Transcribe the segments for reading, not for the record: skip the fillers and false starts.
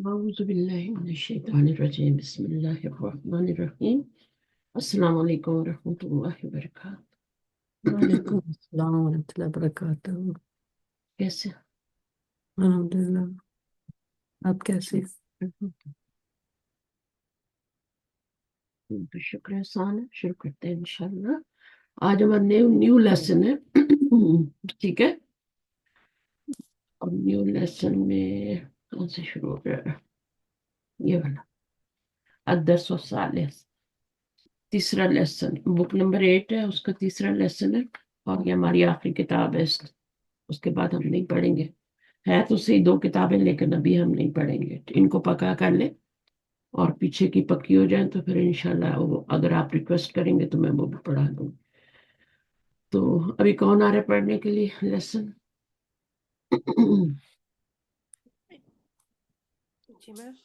أعوذ بالله من الشيطان الرجيم بسم الله الرحمن الرحيم السلام علیکم ورحمۃ اللہ وبرکاتہ. وعلیکم السلام ورحمۃ اللہ وبرکاتہ. کیسے؟ الحمد للہ. آپ کیسے؟ تو شکر احسان ہے، شروع کرتے ہیں انشاءاللہ. آج ہمارا نیو لیسن ہے. ٹھیک ہے، اور نیو لیسن میں کون سے شروع ہو گیا؟ یہ والا الدرس الثالث، تیسرا لیسن. بک نمبر 8 ہے، اس کا تیسرا لیسن ہے، اور یہ ہماری آخری کتاب ہے. اس کے بعد ہم نہیں پڑھیں گے. ہے تو صحیح 2 کتابیں، لیکن ابھی ہم نہیں پڑھیں گے. ان کو پکا کر لیں اور پیچھے کی پکی ہو جائیں تو پھر انشاءاللہ اگر آپ ریکویسٹ کریں گے تو میں وہ بھی پڑھا دوں. تو ابھی کون آ رہا ہے پڑھنے کے لیے لیسن؟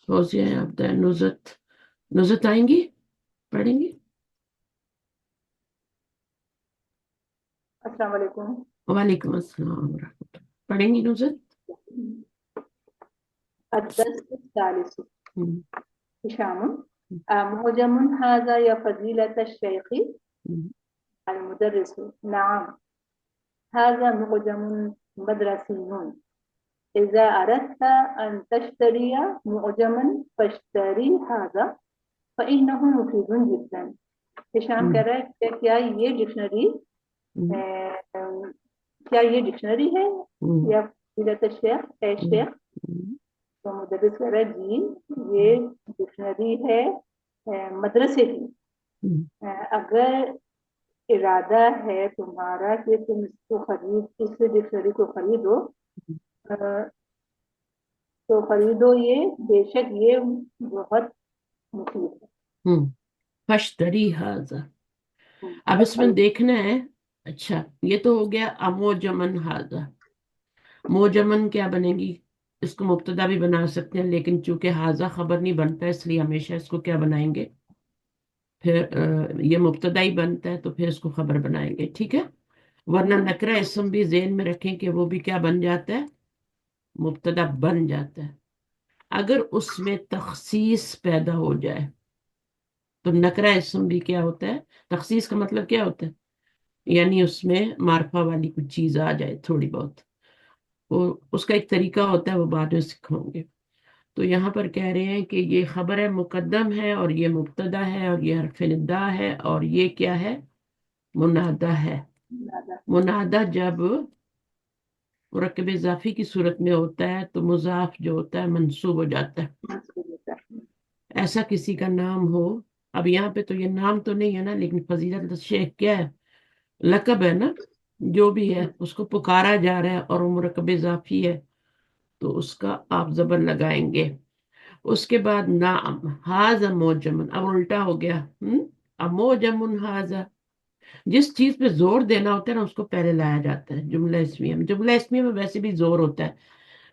فوزیہ، عبدہ، نزت آئیں گی، پڑھیں گی؟ السلام علیکم. وعلیکم السلام ورحمۃ اللہ. پڑھیں گی نزت؟ الدرس الثالث. ہم، هشام معجم هذا يا فضيلة الشيخ ہم، المدرس. نعم، هذا معجم مدرسي. إذا أردت أن تشتري معجما فاشتري هذا فإنه مفيد جدا. هشام ہم، کہہ رہا ہے کہ کیا یہ ڈکشنری ہے ہم، یا فضیلت الشیخ اے ہم، شیخ؟ ہم، تو مدرس کہہ رہا ہے جی یہ ڈکشنری ہے مدرسے کی. ہم، اگر ارادہ ہے تمہارا کہ تم اس ڈکشنری کو خریدو تو خریدو، یہ بے شک یہ بہت مفید ہے. ہم. فاشتری ھذا. اب اس میں دیکھنا ہے. اچھا، یہ تو ہو گیا اموجمن ھذا. موجمن کیا بنے گی؟ اس کو مبتدا بھی بنا سکتے ہیں، لیکن چونکہ ھذا خبر نہیں بنتا اس لیے ہمیشہ اس کو کیا بنائیں گے؟ پھر یہ مبتدا ہی بنتا ہے تو پھر اس کو خبر بنائیں گے. ٹھیک ہے، ورنہ نکرہ اسم بھی ذہن میں رکھیں کہ وہ بھی کیا بن جاتا ہے؟ مبتدا بن جاتا ہے. اگر اس میں تخصیص پیدا ہو جائے تو نکرہ اسم بھی کیا ہوتا ہے؟ تخصیص کا مطلب کیا ہوتا ہے؟ یعنی اس میں معرفہ والی کچھ چیز آ جائے تھوڑی بہت. اس کا ایک طریقہ ہوتا ہے، وہ بعد میں سکھاؤں گے. تو یہاں پر کہہ رہے ہیں کہ یہ خبر ہے مقدم ہے، اور یہ مبتدا ہے، اور یہ حرف ندا ہے، اور یہ کیا ہے؟ منادہ ہے. منادہ جب مرکب اضافی کی صورت میں ہوتا ہے تو مضاف جو ہوتا ہے منصوب ہو جاتا ہے. ایسا کسی کا نام ہو، اب یہاں پہ تو یہ نام تو نہیں ہے نا، لیکن فضیلت الشیخ کیا ہے؟ لقب ہے نا. جو بھی ہے اس کو پکارا جا رہا ہے اور وہ مرکب اضافی ہے تو اس کا آپ زبر لگائیں گے. اس کے بعد نعم ھذا موجمن، اب الٹا ہو گیا. اب موجمن ھذا، جس چیز پہ زور دینا ہوتا ہے نا اس کو پہلے لایا جاتا ہے جملہ اسمیہ میں. جملہ اسمیہ میں ویسے بھی زور ہوتا ہے.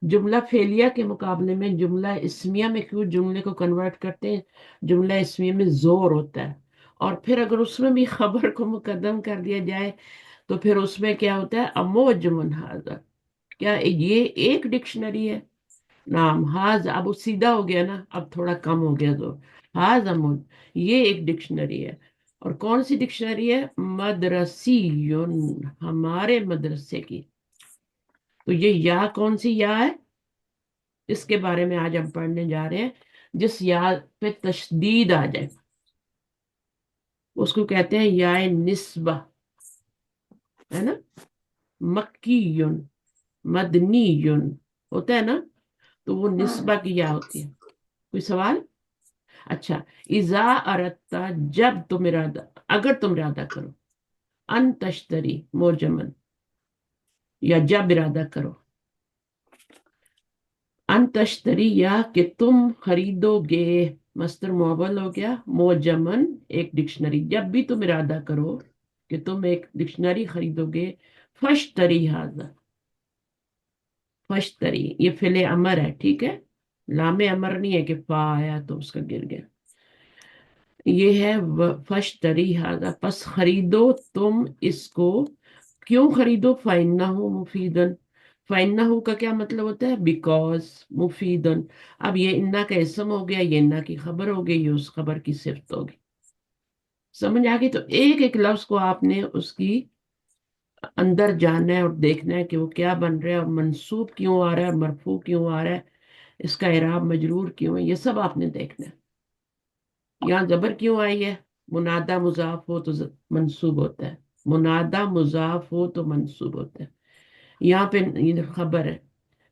جملہ فعلیہ کے مقابلے میں جملہ اسمیہ میں کیوں جملے کو کنورٹ کرتے ہیں؟ جملہ اسمیہ میں زور ہوتا ہے. اور پھر اگر اس میں بھی خبر کو مقدم کر دیا جائے تو پھر اس میں کیا ہوتا ہے؟ اموجمن ھذا. کیا یہ ایک ڈکشنری ہے؟ نام ھذا، اب وہ سیدھا ہو گیا نا، اب تھوڑا کم ہو گیا زور. ھذا یہ ایک ڈکشنری ہے. اور کون سی ڈکشنری ہے؟ مدرسی، ہمارے مدرسے کی. تو یہ یا کون سی یا ہے؟ اس کے بارے میں آج ہم پڑھنے جا رہے ہیں. جس یا پہ تشدید آ جائے اس کو کہتے ہیں یا نسبہ، ہے نا. مکی مدنی ہوتا ہے نا، تو وہ نسبہ کی یا ہوتی ہے. کوئی سوال؟ اچھا، اذا اردتا، جب تم ارادہ، اگر تم ارادہ کرو، ان تشتری موجمن، یا جب ارادہ کرو، ان تشتری یا کہ تم خریدو گے، مصدر معول ہو گیا، موجمن ایک ڈکشنری. جب بھی تم ارادہ کرو کہ تم ایک ڈکشنری خریدو گے، فشتری ھذا. فشتری یہ فعل امر ہے، ٹھیک ہے، لام امر نہیں ہے کہ فا آیا تو اس کا گر گیا. یہ ہے فشتری ھذا، پس خریدو تم اس کو. کیوں خریدو؟ فإنہ مفیدن، फ़इन्नहु का क्या मतलब होता है? बिकॉज, मुफीदन। अब ये इन्ना का इसम हो गया, ये इन्ना की खबर हो गई, ये उस खबर की सिफत होगी। समझ आ गई? तो एक एक लफ्ज को आपने उसकी अंदर जानना है और देखना है कि वो क्या बन रहा है, और मंसूब क्यों आ रहा है, और मरफू क्यों आ रहा है, इसका इराब मजरूर क्यों है, ये सब आपने देखना है। यहाँ जबर क्यों आई है? मुनादा मुजाफ हो तो मंसूब होता है, मुनादा मुजाफ हो तो मंसूब होता है। यहाँ पे ये खबर है,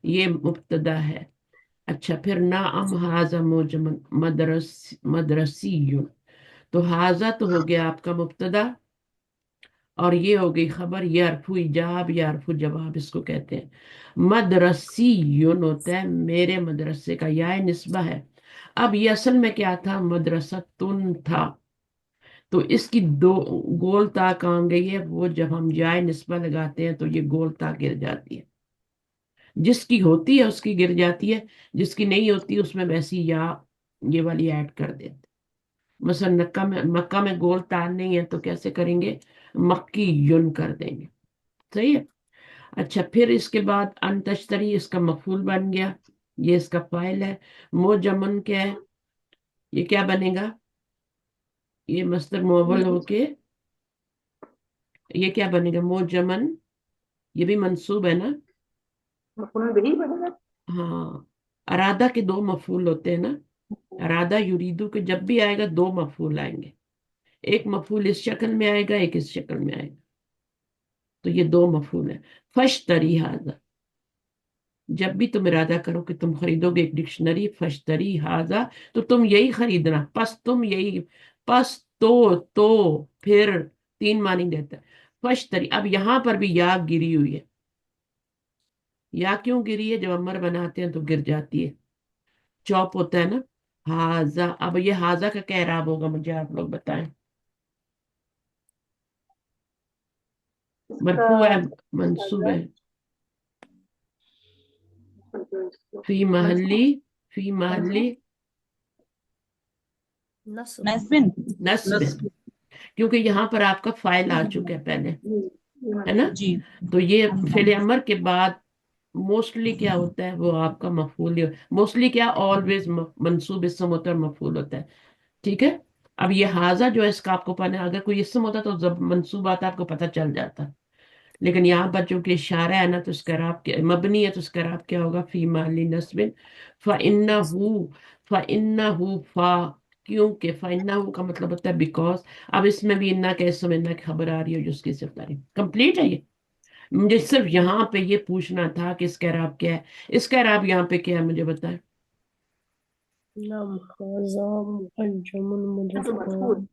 ये मुब्तदा है। अच्छा, फिर नाअम हाजा मोजमन मदरसी। तो हाजा तो हो गया आपका मुब्तदा, और ये हो गई खबर, ये अरफू इजाब या अरफू जवाब इसको कहते हैं। मदरसी यून होता है मेरे मदरसे का, या निस्बा है। अब ये असल में क्या था? मदरसतुन था। तो इसकी दो गोल ता कहाँ गई है? वो जब हम जाए निस्बा लगाते हैं तो ये गोल ता गिर जाती है। जिसकी होती है उसकी गिर जाती है, जिसकी नहीं होती उसमें वैसी या ये वाली ऐड कर देते। मसलन मक्का में गोल तार नहीं है तो कैसे करेंगे? मक्की युन कर देंगे। सही है। अच्छा, फिर इसके बाद अंतश्तरी इसका मफूल बन गया, ये इसका फाइल है। मोजमन क्या है? ये क्या बनेगा? ये मस्तर मोवल होके ये क्या बनेगा? मोजमन। ये भी मंसूब है ना? मफूल बिही बनेगा। हाँ। अरादा के दो मफूल होते हैं ना। अरादा युरीदू के जब भी आएगा दो मफूल आएंगे, एक मफूल इस शक्ल में आएगा, एक इस शक्ल में आएगा। तो ये दो मफूल है। फश्तरी हाजा, जब भी तुम इरादा करो कि तुम खरीदोगे एक डिक्शनरी, फश्तरी हाजा, तो तुम यही खरीदना, पस तुम यही, पस तो फिर तीन मानी देता है। फश्तरी, अब यहां पर भी या गिरी हुई है। या क्यों गिरी है? जब अमर बनाते हैं तो गिर जाती है, चौप होता है ना। हाजा, अब ये हाजा का क्या इराब होगा, मुझे आप लोग बताएं। इसका मरफू है, मंसूब हाजा है? जो इसको फी महली, फी महली नस्ब नस्बिन। नस्ब, क्योंकि यहाँ पर आपका फाइल आ चुका है पहले, ये है ना। जी। तो ये फेले अमर के बाद मोस्टली क्या होता है? वो आपका मफूल, मोस्टली क्या, ऑलवेज मंसूब इसम होता है, मफूल होता है। ठीक है। अब ये हाजा जो है इसका आपको पता है, अगर कोई इसम होता तो जब मंसूब आता आपको पता चल जाता। लेकिन यहाँ पर चूंकि इशारा है ना, तो इसका राब क्या, मबनी है, तो इसका राब क्या होगा? फी माली नस्बिन फ़इन्नहु, फ़इन्नहु फा, क्योंकि फ़इन्नहु का मतलब होता है बिकॉज। अब इसमें भी इन्ना के इसम इन्ना की खबर आ रही है जो उसकी सिर्फ तारीफ कंप्लीट है ये। मुझे सिर्फ यहाँ पे ये पूछना था कि इसका राब क्या है। इसका राब यहाँ पे क्या है, मुझे बताएं। नाम हाजा मुअज्जमुन तो मजबूत। मुजफ्फर।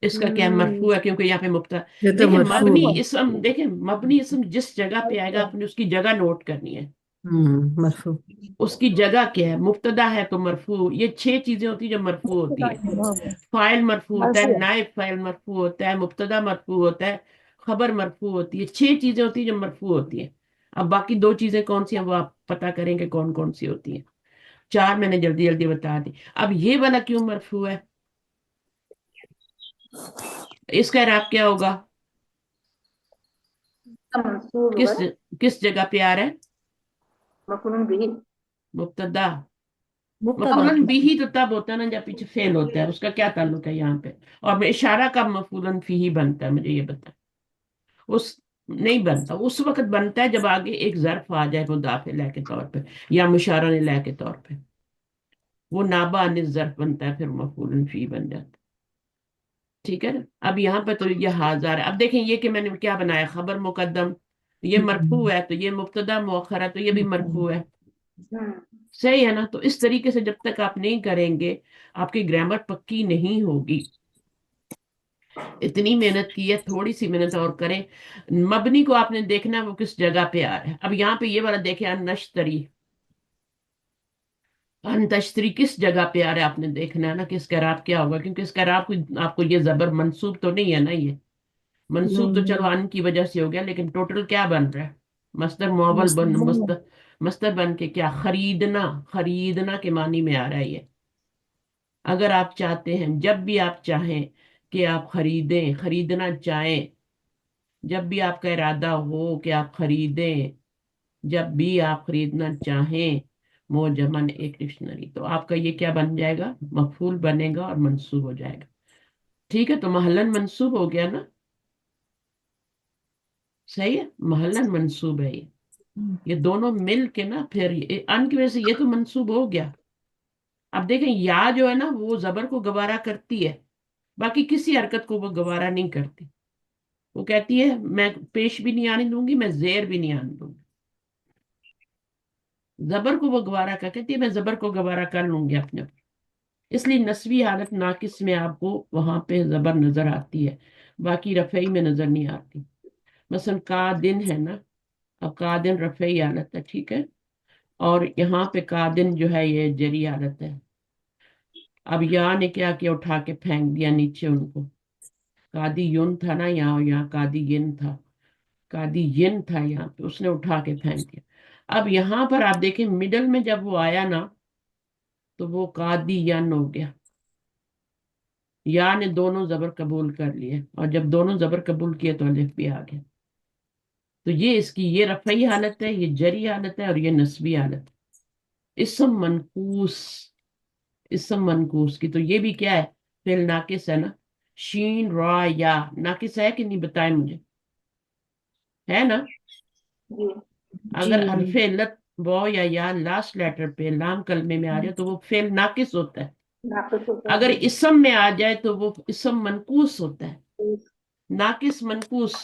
इसका क्या है? मरफू है, क्योंकि यहाँ पे मुब्तदा। ये तो देखिए मरफू मबनी है। इसम, देखिए मबनी इसम जिस जगह पे आएगा आपने उसकी जगह नोट करनी है। मरफू। उसकी जगह क्या है? मुब्तदा है तो मरफू, ये छह चीजें होती है जो मरफू होती है। फाइल मरफू होता है, नाइब फाइल मरफू होता है, मुब्तदा मरफू होता है, खबर मरफू होती है। छह चीजें होती है जो मरफू होती है। अब बाकी दो चीजें कौन सी हैं वो आप पता करेंगे कौन कौन सी होती हैं। चार मैंने जल्दी जल्दी बता दी। अब ये वाला क्यों मरफू है? इसका इराब क्या होगा? मंसूब किस है किस जगह पे आ रहा है? मफूल बिही। मुब्तदा। मुब्तदा। मफूलन बिही तो तब होता है ना जब पीछे फेल होता है, उसका क्या ताल्लुक है यहाँ पे? और मैं इशारा कब मफूलन फीही बनता है, मुझे ये बता। उस नहीं बनता, उस वक्त बनता है जब आगे एक ज़र्फ आ जाए मुदाफ इलैह के तौर पे या मुशारा इलैह के तौर पे। वो नाबा अनिस ज़र्फ बनता है, फिर मफूलन फी बन जाता है। ठीक है ना। अब यहाँ पे तो ये हाजार है। अब देखें ये कि मैंने क्या बनाया, खबर मुकद्दम, ये मरफू है, तो ये मुब्तदा मुअख्खर है, तो ये भी मरफू है। सही है ना। तो इस तरीके से जब तक आप नहीं करेंगे आपकी ग्रामर पक्की नहीं होगी। इतनी मेहनत की है, थोड़ी सी मेहनत और करें। मबनी को आपने देखना है वो किस जगह पे आ रहा है। अब यहाँ पे ये वाला देखे, अनश्तरी, अनतश्तरी किस जगह पे आ रहा है आपने देखना है ना कि इसका राब क्या होगा, क्योंकि इसका राब आपको ये जबर मंसूब तो नहीं है ना। ये मंसूब तो चलो नहीं अन की वजह से हो गया, लेकिन टोटल क्या बन रहा है? मस्दर मुअव्वल बन, मुस्तक़बिल। मस्दर मस्दर बन के क्या? खरीदना, खरीदना के मानी में आ रहा है ये। अगर आप चाहते हैं, जब भी आप चाहें कि आप खरीदें, खरीदना चाहें, जब भी आपका इरादा हो कि आप खरीदें, جب بھی آپ خریدنا چاہیں موجمن ایک ڈکشنری، تو آپ کا یہ کیا بن جائے گا؟ مفعول بنے گا اور منصوب ہو جائے گا. ٹھیک ہے، تو محلن منصوب ہو گیا نا؟ صحیح ہے، محلن منصوب ہے یہ دونوں مل کے نا، پھر ان کی وجہ سے یہ تو منصوب ہو گیا. اب دیکھیں یا جو ہے نا وہ زبر کو گوارا کرتی ہے، باقی کسی حرکت کو وہ گوارا نہیں کرتی. وہ کہتی ہے میں پیش بھی نہیں آنے دوں گی، میں زیر بھی نہیں آنے دوں گی. زبر کو وہ گوارا کر کہتی ہے میں زبر کو گوارا کر لوں گی اپنے اوپر. اس لیے نسبی حالت ناقص میں آپ کو وہاں پہ زبر نظر آتی ہے، باقی رفعی میں نظر نہیں آتی. مثلا کا دن ہے نا، اب کا دن رفعی حالت ہے، ٹھیک ہے، اور یہاں پہ کا دن جو ہے یہ جری حالت ہے. اب یا نے کیا کیا، اٹھا کے پھینک دیا نیچے ان کو. قادی یون تھا نا یہاں قادی ین تھا، قادی ین تھا یہاں پہ، اس نے اٹھا کے پھینک دیا. اب یہاں پر آپ دیکھیں مڈل میں جب وہ آیا نا تو وہ قادی ین ہو گیا. یا نے دونوں زبر قبول کر لیے، اور جب دونوں زبر قبول کیے تو الف بھی آ گیا. تو یہ اس کی یہ رفعی حالت ہے، یہ جری حالت ہے، اور یہ نسبی حالت ہے. اسم منقوص، اسم منقوص کی تو یہ بھی کیا ہے؟ فعل ناقص ہے نا. شین را یا ناقص ہے کہ نہیں بتائیں مجھے، ہے نا؟ جی جی اگر حرف علت واو یا لاسٹ لیٹر پہ لام کلمے میں آ جائے تو وہ فعل ناقص ہوتا ہے. ناقص ہوتا اگر ہے. اسم میں آ جائے تو وہ اسم منقوص ہوتا ہے. ناقص منقوص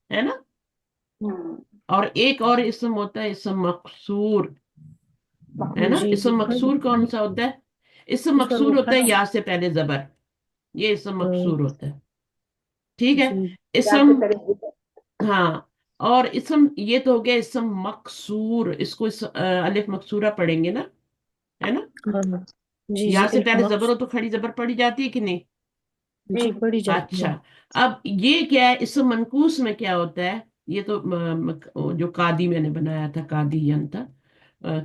ہے نا. ہوں، اور ایک اور اسم ہوتا ہے اسم مقصور، ہے نا. جی جی اسم مقصور کون سا ہوتا ہے؟ اسم اس پر وہ مقصور ہوتا ہے کھڑا یا سے پہلے زبر، یہ اسم ہاں، مقصور ہوتا ہے. ٹھیک ہے. جی یا اسم، سے پہلے ذکر. ہاں، اور اسم یہ تو ہو گیا اسم مقصور، اس کو الف مقصورہ پڑھیں گے نا، ہے نا. ہاں جی جی یہاں سے پہلے زبر الفماس ہو تو کھڑی زبر پڑی جاتی ہے کہ نہیں؟ جی جی پڑھی جاتی ہے. اچھا، اب یہ کیا ہے اسم منقوص میں کیا ہوتا ہے؟ یہ تو جو قادی میں نے بنایا تھا قادی ین تھا،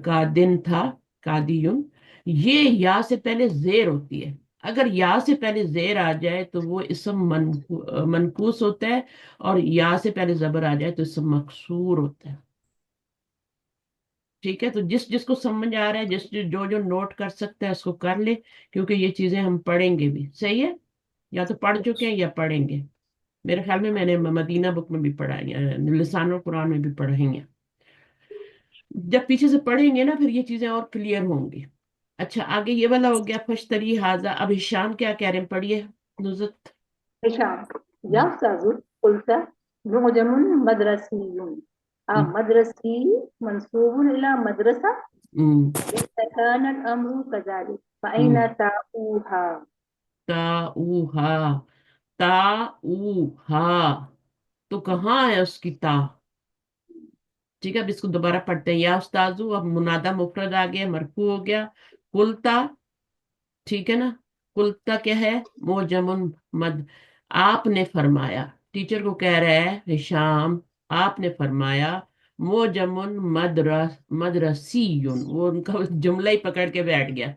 قادن تھا قادی یون. یہ یا سے پہلے زیر ہوتی ہے. اگر یا سے پہلے زیر آ جائے تو وہ اسم منقوص ہوتا ہے، اور یا سے پہلے زبر آ جائے تو اسم مکسور ہوتا ہے. ٹھیک ہے، تو جس جس کو سمجھ آ رہا ہے، جس جو نوٹ کر سکتا ہے اس کو کر لے، کیونکہ یہ چیزیں ہم پڑھیں گے بھی. صحیح ہے، یا تو پڑھ چکے ہیں یا پڑھیں گے. میرے خیال میں نے مدینہ بک میں بھی پڑھائی ہے، لسان القرآن میں بھی پڑھائی ہیں. جب پیچھے سے پڑھیں گے نا پھر یہ چیزیں اور کلیئر ہوں گی. اچھا، آگے یہ والا ہو گیا فشتری حاضہ. اب ہشام کیا کہہ رہے ہیں، پڑھیے نزت. هشام يا أستاذ قلت معجم مدرسي. مدرسي منسوب إلى مدرسة. إذا كان الأمر كذلك فأين تاؤها؟ تا اوہا، تا اوہا، تو کہاں ہے اس کی تا؟ ٹھیک ہے، اب اس کو دوبارہ پڑھتے ہیں. یا استاذو، اب منادہ مفرد آ گیا، مرفوع ہو گیا. کلتا، ٹھیک ہے نا. کلتا کیا ہے؟ موجم مد. آپ نے فرمایا، ٹیچر کو کہہ رہا ہے ہشام آپ نے فرمایا. موجم مدرسی، وہ ان کا جملہ ہی پکڑ کے بیٹھ گیا.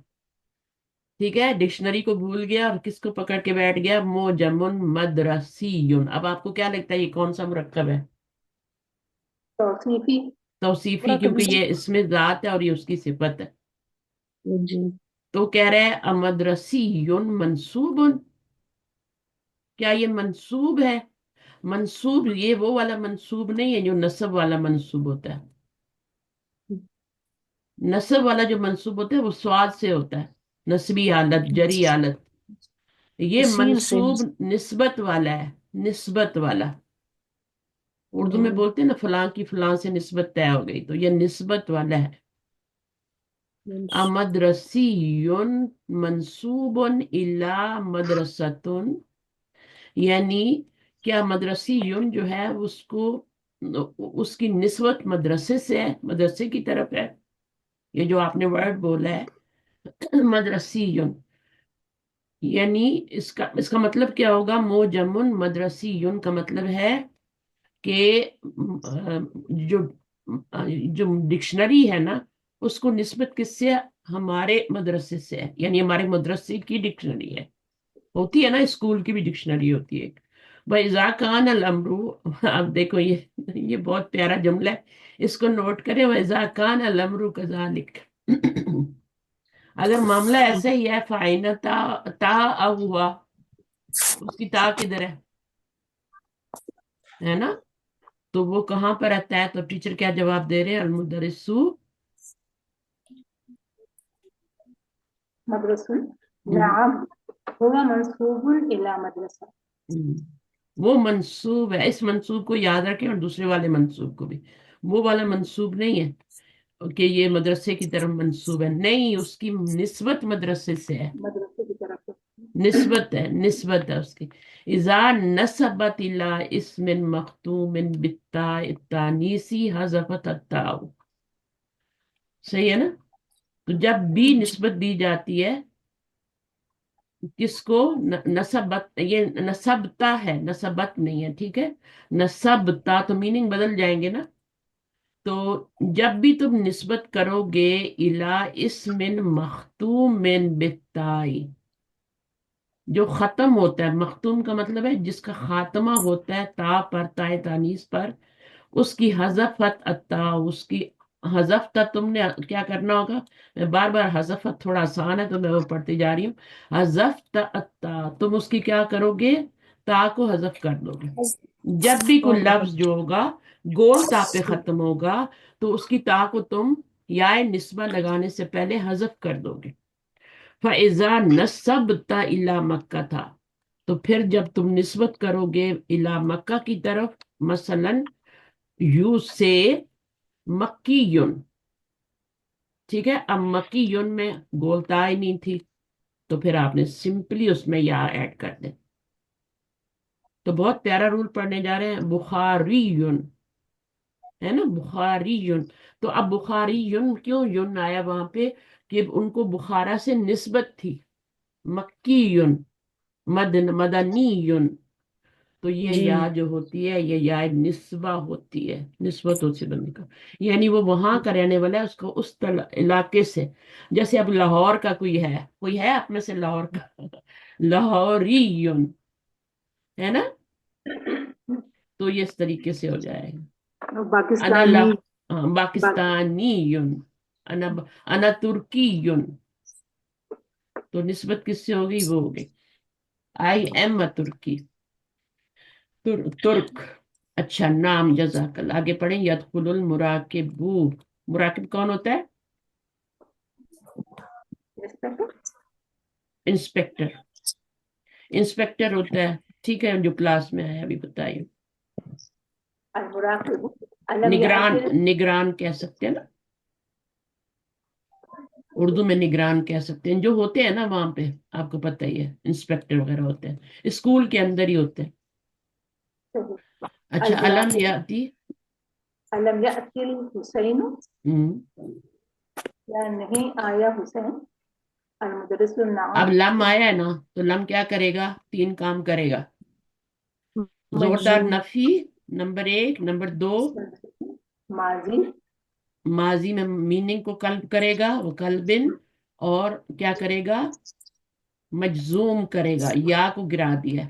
ٹھیک ہے، ڈکشنری کو بھول گیا اور کس کو پکڑ کے بیٹھ گیا؟ موجم مدرسی. اب آپ کو کیا لگتا ہے یہ کون سا مرکب ہے؟ توصيفي. توصیفی، مرکب کیونکہ یہ اس میں ذات ہے اور یہ اس کی صفت ہے. جی تو کہہ رہے ہیں مدرسی منصوب. کیا یہ منصوب ہے؟ منصوب یہ وہ والا منصوب نہیں ہے جو نصب والا منصوب ہوتا ہے. نصب والا جو منصوب ہوتا ہے وہ سواد سے ہوتا ہے، نسبی حالت، جری حالت. یہ سین سے. منصوب نسبت والا ہے، نسبت والا. اردو میں ہاں، بولتے ہیں نا فلاں کی فلاں سے نسبت طے ہو گئی، تو یہ نسبت والا ہے. مدرسی منصوب الا مدرستن، یعنی کیا مدرسی جو ہے اس کو اس کی نسبت مدرسے سے ہے، مدرسے کی طرف ہے. یہ جو آپ نے ورڈ بولا ہے مدرسی، یعنی اس کا مطلب کیا ہوگا؟ موجمن مدرسی کا مطلب ہے کہ جو جو ڈکشنری ہے نا اس کو نسبت کس سے؟ ہمارے مدرسے سے ہے، یعنی ہمارے مدرسے کی ڈکشنری ہے. ہوتی ہے نا، اسکول کی بھی ڈکشنری ہوتی ہے. وَإِذَا كَانَ الْأَمْرُ، اب دیکھو یہ بہت پیارا جملہ ہے، اس کو نوٹ کریں، وَإِذَا كَانَ الْأَمْرُ كَذَلِكَ، اگر معاملہ ایسا ہی ہے، فَأَيْنَ تا ہوا، اس کی تا کدھر ہے نا، تو وہ کہاں پر رہتا ہے؟ تو ٹیچر کیا جواب دے رہے ہیں؟ المدرسو، مدرس نعم هو منصوب إلى مدرسة. وہ منصوب ہے، اس منصوب کو یاد رکھیں، اور دوسرے والے منصوب کو بھی، وہ والا منصوب نہیں ہے کہ یہ مدرسے کی طرف منصوب ہے، نہیں، اس کی نسبت مدرسے سے ہے، مدرسة کی طرف سے. نسبت ہے اس کی. اذا نسبت الى اسم مختوم بالتاء التانیسی حذفت التاء، صحیح ہے نا؟ تو جب بھی نسبت دی جاتی ہے کس کو؟ نسبت، یہ نسبتا ہے، نسبت نہیں ہے، ٹھیک ہے، نسبتا تو میننگ بدل جائیں گے نا. تو جب بھی تم نسبت کرو گے الی اسم مختوم بالتاء، جو ختم ہوتا ہے، مختوم کا مطلب ہے جس کا خاتمہ ہوتا ہے تا پر، تائے تانیس پر، اس کی حذفت اتا، اس کی حذف تم نے کیا کرنا ہوگا؟ میں بار بار حذفت تھوڑا آسان ہے تو میں وہ پڑھتی جا رہی ہوں. حذفت اتا، تم اس کی کیا کرو گے؟ تا کو حذف کر دو گے. جب بھی کوئی لفظ جو ہوگا گول تا پہ ختم ہوگا تو اس کی تا کو تم یا نسبہ لگانے سے پہلے حذف کر دو گے. فَإِذَا نَسَبْتَ إِلَى مَكَّةَ تھا، تو پھر جب تم نسبت کرو گے الی مکہ کی طرف، مثلا یو سے مکی یون، ٹھیک ہے، اب مکی یون میں گولتا ہی نہیں تھی تو پھر آپ نے سمپلی اس میں یا ایڈ کر دیں. تو بہت پیارا رول پڑھنے جا رہے ہیں، بخاری یون ہے نا، بخاری یون. تو اب بخاری یون کیوں یون آیا وہاں پہ؟ کہ ان کو بخارا سے نسبت تھی، مکی یون، مدنی یون. تو یہ جی یا جو ہوتی ہے یہ یا نسبہ ہوتی ہے، نسبت ہوتی بندی کا، یعنی وہ وہاں کا رہنے والا ہے، اس کو اس علاقے سے. جیسے اب لاہور کا کوئی ہے آپ میں سے لاہور کا؟ لاہوری یون ہے نا، تو یہ اس طریقے سے ہو جائے گا. انا پاکستانی. پاکستانی یون، انا ترکی یون، تو نسبت کس سے ہوگی؟ وہ ہوگی آئی ایم اے ترکی، ترک. اچھا، نام، جزاک اللہ. آگے پڑھیں. یدخل المراقب، مراقب کون ہوتا ہے؟ انسپیکٹر، انسپیکٹر ہوتا ہے، ٹھیک ہے، جو کلاس میں آیا ابھی بتائیے. المراقب علم نگران، یأتی. نگران کہہ سکتے ہیں نا، اردو میں نگران کہہ سکتے ہیں، جو ہوتے ہیں نا وہاں پہ، آپ کو پتہ ہی ہے، انسپیکٹر وغیرہ ہوتے ہیں، اسکول کے اندر ہی ہوتے ہیں. اچھا، علم المراقب یاتی، علم یأتی الحسین، ہم، یا نہیں آیا حسین. المدرس اب النعام لم آیا ہے نا، تو لم کیا کرے گا؟ 3 کام کرے گا. زوردار مجزوم نفی، نمبر 1، نمبر 2 ماضی ماضی میں میننگ کو قلب کرے گا، وہ قلبن، اور کیا کرے گا؟ مجزوم کرے گا، یا کو گرا دیا.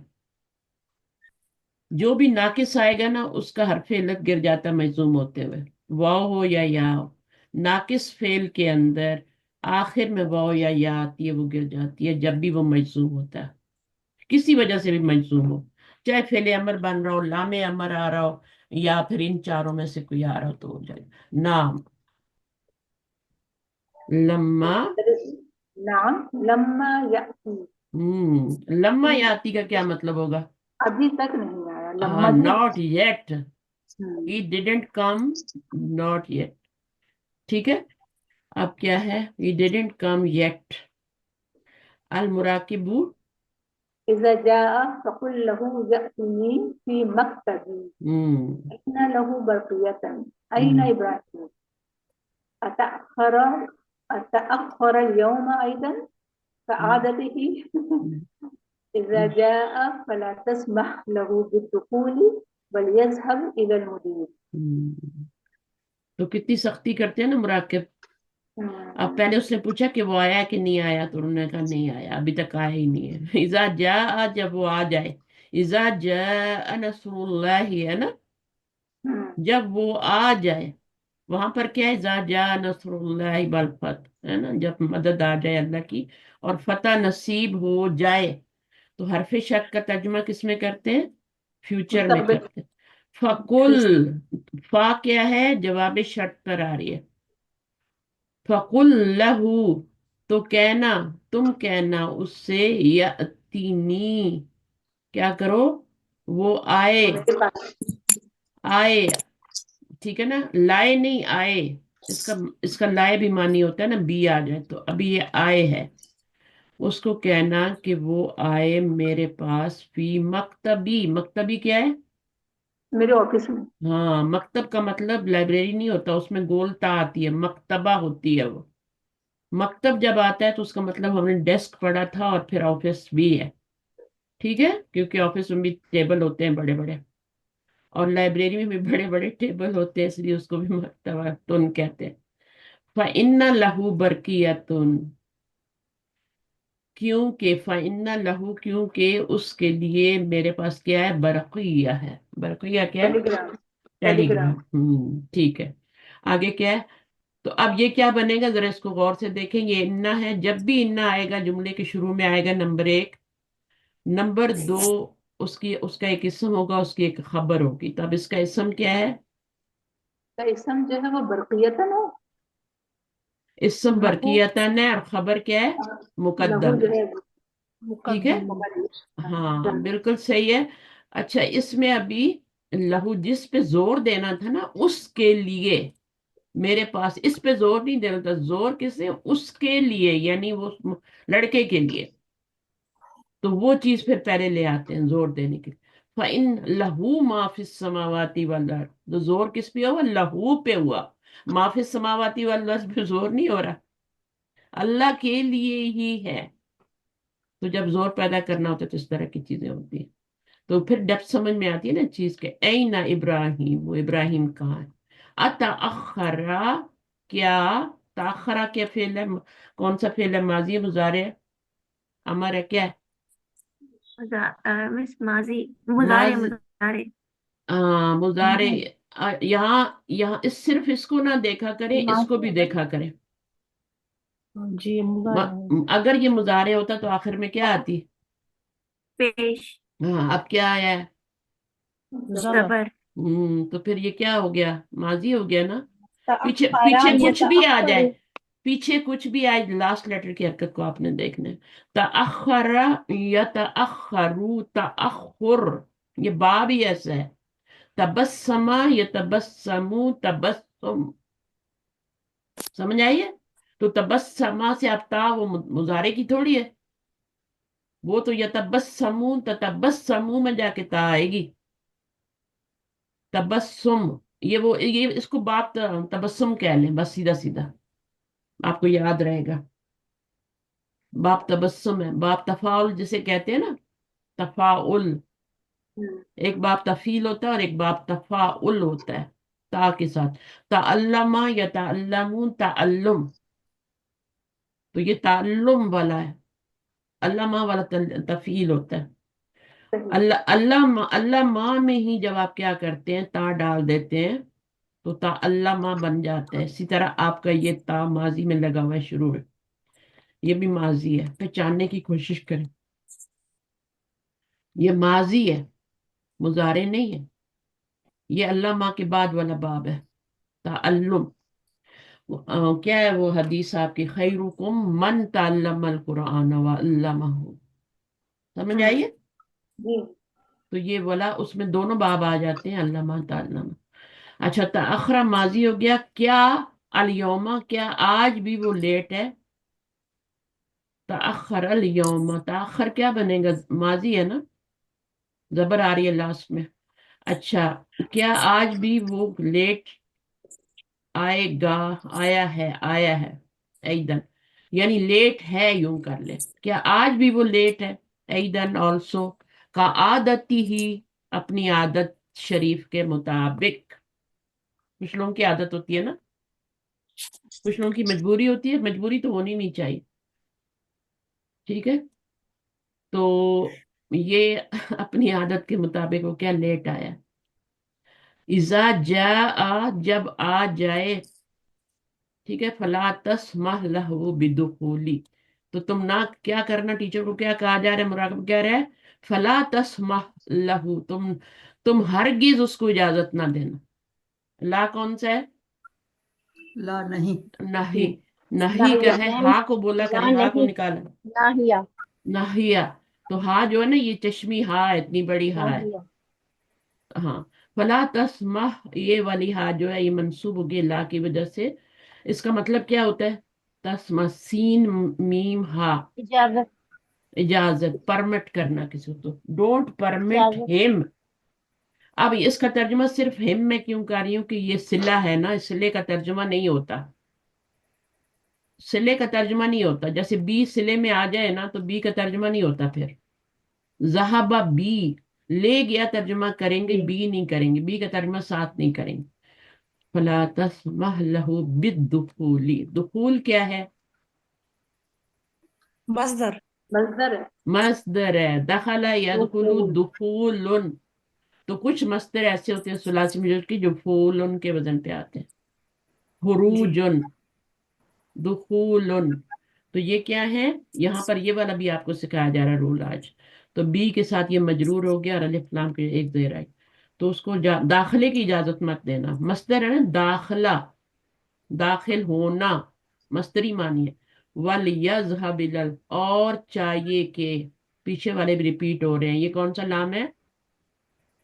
جو بھی ناقص آئے گا نا اس کا حرف علت گر جاتا ہے مجزوم ہوتے ہوئے، واو ہو یا ہو. ناقص فعل کے اندر آخر میں واو یا آتی ہے، وہ گر جاتی ہے جب بھی وہ مجزوم ہوتا ہے، کسی وجہ سے بھی مجزوم ہو، چاہے فعل امر بن رہا ہو، لام امر آ رہا ہو، یا پھر ان چاروں میں سے کوئی آ رہا ہو تو ہو جائے. نام، لما، المدرس نعم لما یأتی. لما یاتی کا کیا مطلب ہوگا؟ ابھی تک نہیں آیا. لما بھی not yet, he didn't come, not yet. ٹھیک ہے، اب کیا ہے؟ he didn't come yet. المراقب، إذا جاء فقل له يأتني في مكتبي. أين له برقية؟ أين إبراهيم؟ أتأخر أتأخر اليوم أيضا كعادته. إذا جاء فلا تسمح له بالدخول بل يذهب إلى المدير. تو کتنی سختی کرتے ہیں نا مراقب. اب پہلے اس نے پوچھا کہ وہ آیا کہ نہیں آیا، تو انہوں نے کہا نہیں آیا، ابھی تک آیا ہی نہیں ہے. اذا جاء، جب وہ آ جائے، इज़ा जाअ नस्रुल्लाहि है ना, हम्म, जब वो आ जाए। वहां पर क्या है, इज़ा जाअ नस्रुल्लाहि वल फतह है ना, जब मदद आ जाए अल्लाह की और फतह नसीब हो जाए। तो हरफ शक का तर्जुमा किसमें करते हैं, फ्यूचर में मुस्तकबिल करते हैं। फकुल, फा क्या है, जवाब शर्त पर आ रही है। फकुल लहू, तो कहना, तुम कहना उससे, यतीनी, क्या करो, वो आए। वो मेरे पास। आए, ठीक है ना, लाए नहीं आए। इसका इसका लाए भी मानी होता है ना, बी आ जाए तो। अभी ये आए है, उसको कहना कि वो आए मेरे पास, फी मकतबी। मकतबी क्या है, मेरे ऑफिस में। हाँ, मकतब का मतलब लाइब्रेरी नहीं होता, उसमें गोलता आती है, मकतबा होती है वो। मकतब जब आता है तो उसका मतलब हमने डेस्क पढ़ा था, और फिर ऑफिस भी है, ठीक है, क्योंकि ऑफिस में भी टेबल होते हैं बड़े बड़े, और लाइब्रेरी में भी बड़े बड़े टेबल होते हैं, इसलिए उसको भी मकतबा तुन कहते हैं। फ़इन्ना लहू बरकियतुन, क्योंकि फ़इन्ना लहू, क्योंकि उसके लिए मेरे पास क्या है, बरकिया है। बरकिया क्या है, टेलीग्राम। टेलीग्राम। टेलीग्राम। ठीक है। आगे क्या है, तो अब ये क्या बनेगा, जरा इसको गौर से देखेंगे। इन्ना है, जब भी इन्ना आएगा जुमले के शुरू में आएगा, नंबर एक। नंबर दो, उसकी उसका एक इसम होगा, उसकी एक खबर होगी। तब इसका इसम क्या है, का इसम जो है वो बरकियतन है। इसम लहू। बरकियतन है, और खबर क्या है, लहू मुकद्दम जो है। है ठीक है, मुकद्दम। हाँ बिल्कुल सही है। अच्छा, इसमें अभी लहू जिस पे जोर देना था ना, उसके लिए, मेरे पास इस पे जोर नहीं देना था, जोर किसे, उसके लिए, यानी वो लड़के के लिए। तो वो चीज फिर पहले ले आते हैं जोर देने के लिए। फ़इन लहू माफिस समावाती वल अर्द, तो जोर किस पे हुआ, लहू पे हुआ। माफिस समावाती वल अर्द पे जोर नहीं हो रहा, अल्लाह के लिए ही है। तो जब जोर पैदा करना होता है तो इस तरह की चीजें होती है। तो फिर डेप्थ समझ में आती है ना चीज के। ऐना इब्राहिम, वो इब्राहिम कहाँ है। अतअखरा, क्या, ताखरा क्या फेल है, कौन सा फेल है, माजी है, मुजारे है, अमर है, क्या है, मिस माजी, मुजारे माज मुजारे। मुजारे। यहाँ यहाँ सिर्फ इसको ना देखा करें, इसको भी देखा करें। जी मुबारक है। अगर ये मुजारे होता तो आखिर में क्या आती, पेश। हाँ, अब क्या आया है, जबर। जबर। तो फिर ये क्या हो गया, माजी हो गया ना। पीछे तअख्खरा पीछे कुछ भी आ जाए, यतअख्खरु। पीछे कुछ भी आए, लास्ट लेटर की हरकत को आपने देखना है। तअख्खरा यतअख्खरु, तअख्खुर, ये बा भी ऐसा है। तबस्समा यतबस्समु, तबस्सुम, समझ आई है। तो तबस्समा से अब ता, वो मुजारे की थोड़ी है, वो तो यतबस्समु, ततबस्समु में जाके ता आएगी। तबस्सुम, ये इसको बाप तबस्सुम कह लें, बस सीधा सीधा, आपको याद रहेगा। बाप तबस्सुम है, बाप तफाउल जिसे कहते हैं ना, तफाउल। एक बाप तफील होता है और एक बाप तफाउल होता है, ता के साथ। ताअल्लमा या ताअल्लमून, ताअल्लुम, तो ये ताअल्लुम वाला है। अल्लामा वाला तफील होता है। सही। अल्लाह अल्लाह अल्लाह माँ में ही जब आप क्या करते हैं, ता डाल देते हैं, तो ता अल्लाह माँ बन जाता है। इसी तरह आपका ये ता माजी में लगा हुआ है शुरू में, ये भी माजी है, पहचानने की कोशिश करें। ये माजी है, मुजारे नहीं है। ये अल्लाह माँ के बाद वाला बाब है, ताअल्लुम। क्या है वो हदीस आपकी, खैरुकुम मन तअल्लमल कुरान व अल्लमहु, समझ हम्म, आइए। जी। तो ये वाला उसमें दोनों बाब आ जाते हैं, अल्लामा ताल्लमा। अच्छा, तअखरा माजी हो गया, क्या, अलयौमा, क्या आज भी वो लेट है। तअखर अलयौमा, तअखर क्या बनेगा, माजी है ना, जबर आ रही है लास्ट में। अच्छा, क्या आज भी वो लेट आएगा, आया है, ऐदन, यानी लेट है, यूं कर ले, क्या आज भी वो लेट है। ऐदन ऑल्सो, का आदती ही, अपनी आदत शरीफ के मुताबिक। कुछ लोगों की आदत होती है ना, कुछ लोगों की मजबूरी होती है, मजबूरी तो होनी नहीं चाहिए, ठीक है। तो ये अपनी आदत के मुताबिक वो क्या लेट आया। इजा जा आ, जब आ जाए, ठीक है, फला तस्मह लहू बिदुखूली, तो तुम ना क्या करना, टीचर को क्या कहा जा रहा है, मुराकब कह रहा है फला तस्मह लहू, तुम हरगिज उसको इजाजत ना देना। ला कौन सा है? ला नहीं। नहीं। नहीं का नाहिया है, मैम, हा को बोला ला करें, हा को नहीं, निकाला। नाहिया, नाहिया, तो हा जो है ना, ये चश्मी हा है, इतनी बड़ी हा है। नाहिया। हाँ, फला तस्मह, ये वाली हा जो है ये मंसूब हो गई ला की वजह से। इसका मतलब क्या होता है? तस्मा, सीन मीम हा, इजाजत, इजाजत, परमिट करना किसी को, तो डोंट परमिट इजाजत। हिम। अब इसका तर्जुमा सिर्फ हिम में क्यों कर रही हूँ कि ये सिला है ना, सिले का तर्जुमा नहीं होता, सिले का तर्जुमा नहीं होता। जैसे बी सिले में आ जाए ना तो बी का तर्जुमा नहीं होता फिर। जहाबा बी, ले गया तर्जुमा करेंगे, जी, बी नहीं करेंगे, बी का तर्जुमा साथ नहीं करेंगे। फला तस्मह लहू बिद्दुखूली, दुखूल क्या है? मजदर। मजदर है। मस्दर है। दखला यदखुलु दुखूल। दुखूलुन, तो कुछ मस्दर ऐसे होते हैं सुलासी में की जो फूलन के वजन पे आते हैं। जी। हुरूजुन, दुखूलुन, तो ये क्या है? यहाँ पर ये वाला भी आपको सिखाया जा रहा है रूल आज। तो बी के साथ ये मजरूर हो गया और अलिफ लाम के एक जेर आई, तो उसको दाखिले की इजाजत मत देना। मस्दर है ना दाखला, दाखिल होना, मस्तरी मानिए। वल यज़हब इलल, और चाहिए के, पीछे वाले भी रिपीट हो रहे हैं। ये कौन सा लाम है?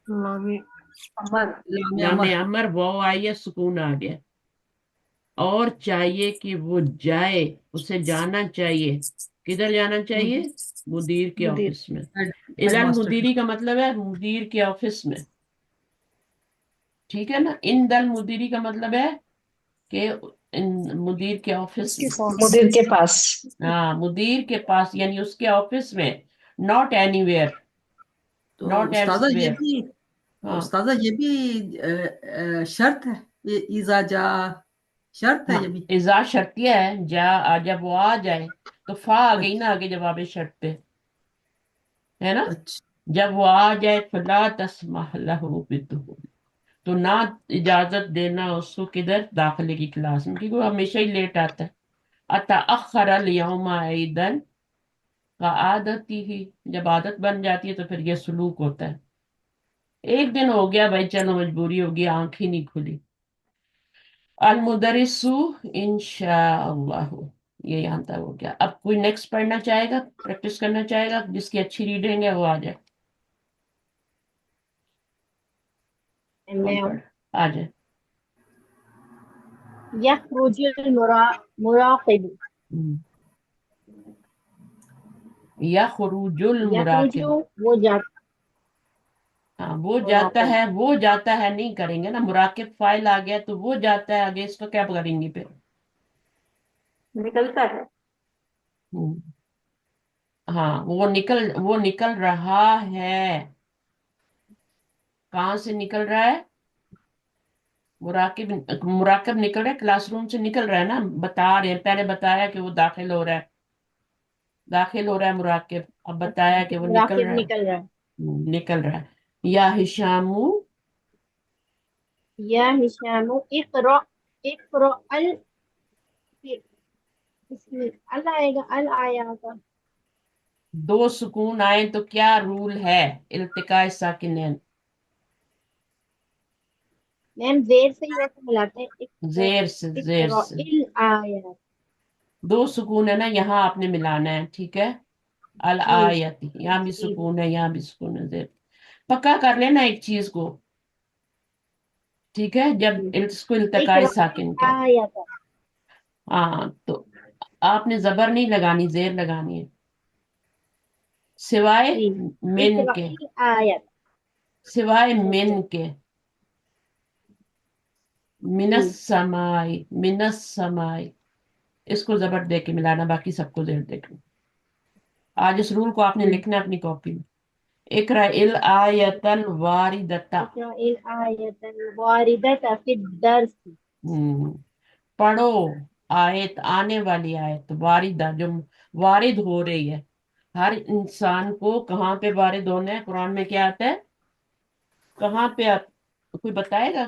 लामे अमर। लामे लाम अमर। अमर, वाव आई है, सुकून आ गया। और चाहिए कि वो जाए, उसे जाना चाहिए। किधर जाना चाहिए? मुदीर के मुदीर। ऑफिस में। इलल हेडमास्टर। मुदीरी का मतलब है मुदीर के ऑफिस में, ठीक है ना। इन दल मुदीरी का मतलब है कि मुदीर के ऑफिस उसके में। पास। मुदीर के पास। हाँ, मुदीर के पास यानी उसके ऑफिस में। नॉट एनीवेयर, तो नॉट उस्तादा ये एल्सवेयर। भी, हाँ। उस्तादा ये भी शर्त है, ये इजा जा शर्त है हाँ, ये भी। इजा शर्तिया है, जब वो आ जाए तो फा आ गई ना अच्छा। आगे जवाब शर्त पे, है ना। अच्छा। जब वो आ जाए फला तस्मह लहू बिदुखूल, तो ना इजाजत देना उसको, किधर? दाखिले की क्लास में, क्योंकि वो हमेशा ही लेट आता है। अतअखर अल यौमा ईदन का आदती ही, जब आदत बन जाती है तो फिर ये सलूक होता है। एक दिन हो गया भाई, चलो मजबूरी होगी, आंख ही नहीं खुली। अल मुदरिसु इंशाअल्लाह, ये यहाँ तक हो गया। अब कोई नेक्स्ट पढ़ना चाहेगा, प्रैक्टिस करना चाहेगा, जिसकी अच्छी रीडिंग है वो आ जाए। कौन मैम, पढ़? आ जाए। यखरुजुल मुराकिब, या खुरूजुल यखरुजु मुराकिब, वो जाता, हाँ वो जाता मुराकिब, है, वो जाता है नहीं करेंगे ना, मुराकिब फाइल आ गया तो वो जाता है, आगे इसको क्या करेंगे फिर? निकलता है। हम्म, हाँ, वो निकल रहा है। कहाँ से निकल रहा है? मुराकिब, मुराकिब निकल रहा है, क्लासरूम से निकल रहा है ना, बता रहे हैं, पहले बताया कि वो दाखिल हो रहा है, दाखिल हो रहा है मुराकिब, अब बताया कि वो निकल मुराकिब रहा है। निकल रहा है। निकल रहा है। या हिशामू, या हिशामु इक़रा, इक़रा अल, इसमें अल आएगा, अल आया था। दो सुकून आए तो क्या रूल है? इल्तिकाए साकिनैन, मैम जेर से ही वैसे मिलाते हैं, इक़रा, जेर से, जेर इक़रा से। इल आया। दो सुकून है ना, यहाँ आपने मिलाना है, ठीक है। अल जी, आयती, यहाँ भी जी, सुकून है, यहाँ भी सुकून है, जेर। पक्का कर लेना एक चीज को, ठीक है, जब जी। इसको इल्तिकाए इक़रा इल साकिन कह। आया था। हाँ, तो आपने जबर नहीं लगानी, जेर लगानी है, सिवाय जी, मिन इक़रा के, इल आया था। सिवाय अच्छा, मिन के। जी, मिनस समाई, मिनस समाई, इसको जबर दे के मिलाना, बाकी सबको जेर दे के। आज इस रूल को आपने जी। लिखना है अपनी कॉपी में। इकरा इल आयतल वारिदता, इक़रा इल आया था वारिदता फिद दर्स। हम्म, पढ़ो आयत, आने वाली आयत, वारिदा जो वारिद हो रही है, ہر انسان کو کہاں پہ وارد ہونا ہے؟ قرآن میں کیا آتا ہے؟ کہاں پہ کوئی بتائے گا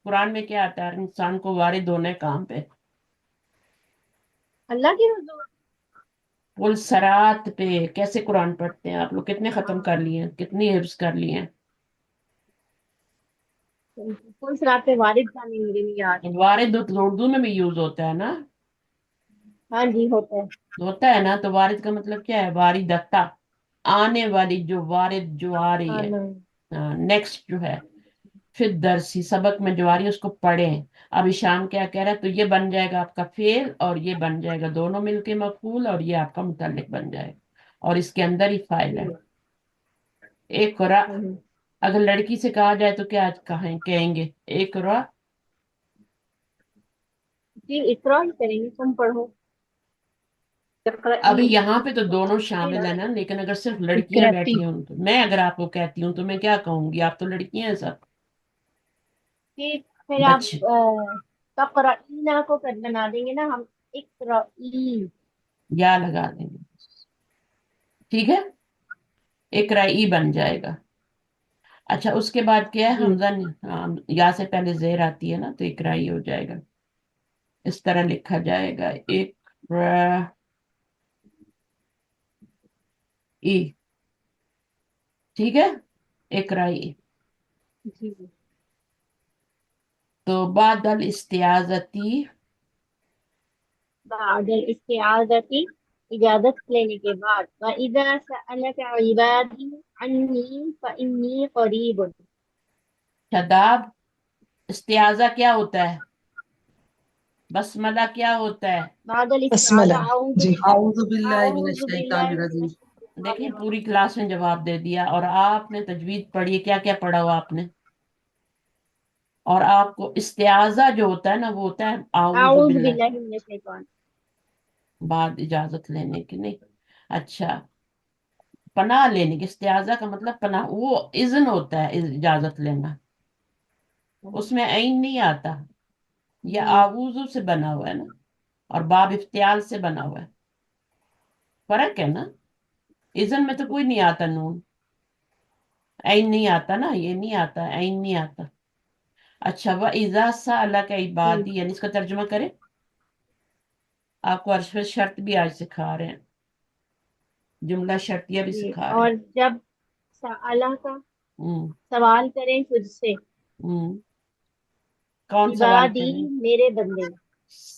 قرآن میں کیا آتا ہے ہر انسان کو وارد ہونا ہے کہاں پہ؟ اللہ کی حضور. پل سرات پہ. کیسے قرآن پڑھتے ہیں آپ لوگ؟ کتنے ختم کر لیے ہیں؟ کتنی حفظ کر لیے ہیں؟ کل صراط پہ وارد کا نہیں مجھے نہیں یاد. وارد اردو میں بھی یوز ہوتا ہے نا؟ ہاں جی ہوتا ہے. ہوتا ہے نا. تو وارد کا مطلب کیا ہے؟ واردتا، آنے والی، جو وارد جو آ رہی ہاں ہے. نہیں. نیکسٹ جو ہے پھر درسی سبق میں جو آ رہی ہے اس کو پڑھیں. اب شام کیا کہہ رہا ہے؟ تو یہ بن جائے گا آپ کا فعل اور یہ بن جائے گا دونوں مل کے مفعول اور یہ آپ کا متعلق بن جائے گا اور اس کے اندر ہی فاعل ہے. ایک قرا، اگر لڑکی سے کہا جائے تو کیا کہیں گے؟ ایک قرا. جی اقرا ہی کریں گے، تم پڑھو. ابھی یہاں پہ تو دونوں شامل ہے نا، لیکن اگر صرف لڑکیاں بیٹھی ہوں تو میں اگر آپ کو کہتی ہوں تو میں کیا کہوں گی؟ آپ تو لڑکیاں ہیں سب. جی پھر بچے آپ تقرئینا کو بنا دیں گے نا ہم. اقرئی. یا لگا دیں گے. ٹھیک ہے، اقرائی بن جائے گا. اچھا اس کے بعد کیا ہے؟ جی حمزہ یا سے پہلے زیر آتی ہے نا تو اقرائی ہو جائے گا. اس طرح لکھا جائے گا ای. ٹھیک ہے، اقرائی. جی. تو بعد الاستعاذتی، بعد الاستعاذتی اجازت لینے کے بعد. وَإِذَا سَأَلَكَ عِبَادِي عَنِّي فَإِنِّي قَرِيبٌ. شداب. استعاذہ کیا ہوتا ہے؟ بسملہ کیا ہوتا ہے؟ بعد الاستعاذہ اعوذ باللہ من اعوذ الشیطان باللہ من الرجیم. الشیطان دیکھیں پوری الرجیم. کلاس میں جواب دے دیا اور آپ نے تجوید پڑھی. کیا کیا پڑھا ہوا آپ نے؟ اور آپ کو استعاذہ جو ہوتا ہے نا وہ ہوتا ہے اعوذ اعوذ باللہ، باللہ من الشیطان. بعد اجازت لینے کی نہیں. اچھا، پناہ لینے کی. استعاذہ کا مطلب پناہ، وہ اذن ہوتا ہے اجازت لینا. اس میں عین نہیں آتا. یہ اعوذ سے بنا ہوا ہے نا اور باب افتعال سے بنا ہوا ہے. فرق ہے نا. اذن میں تو کوئی نہیں آتا نون. عین نہیں آتا نا، یہ نہیں آتا، عین نہیں آتا. اچھا، وَإِذَا سَأَلَكَ عِبَادِي، یعنی اس کا ترجمہ کریں. آپ کو عرش شرط بھی آج سکھا رہے ہیں، جملہ شرطیہ بھی جی سکھا رہے اور ہیں. جب سألہ کا ہوں سوال کریں تجھ سے. ہوں. کون سوال عبادی کرے؟ میرے بندے.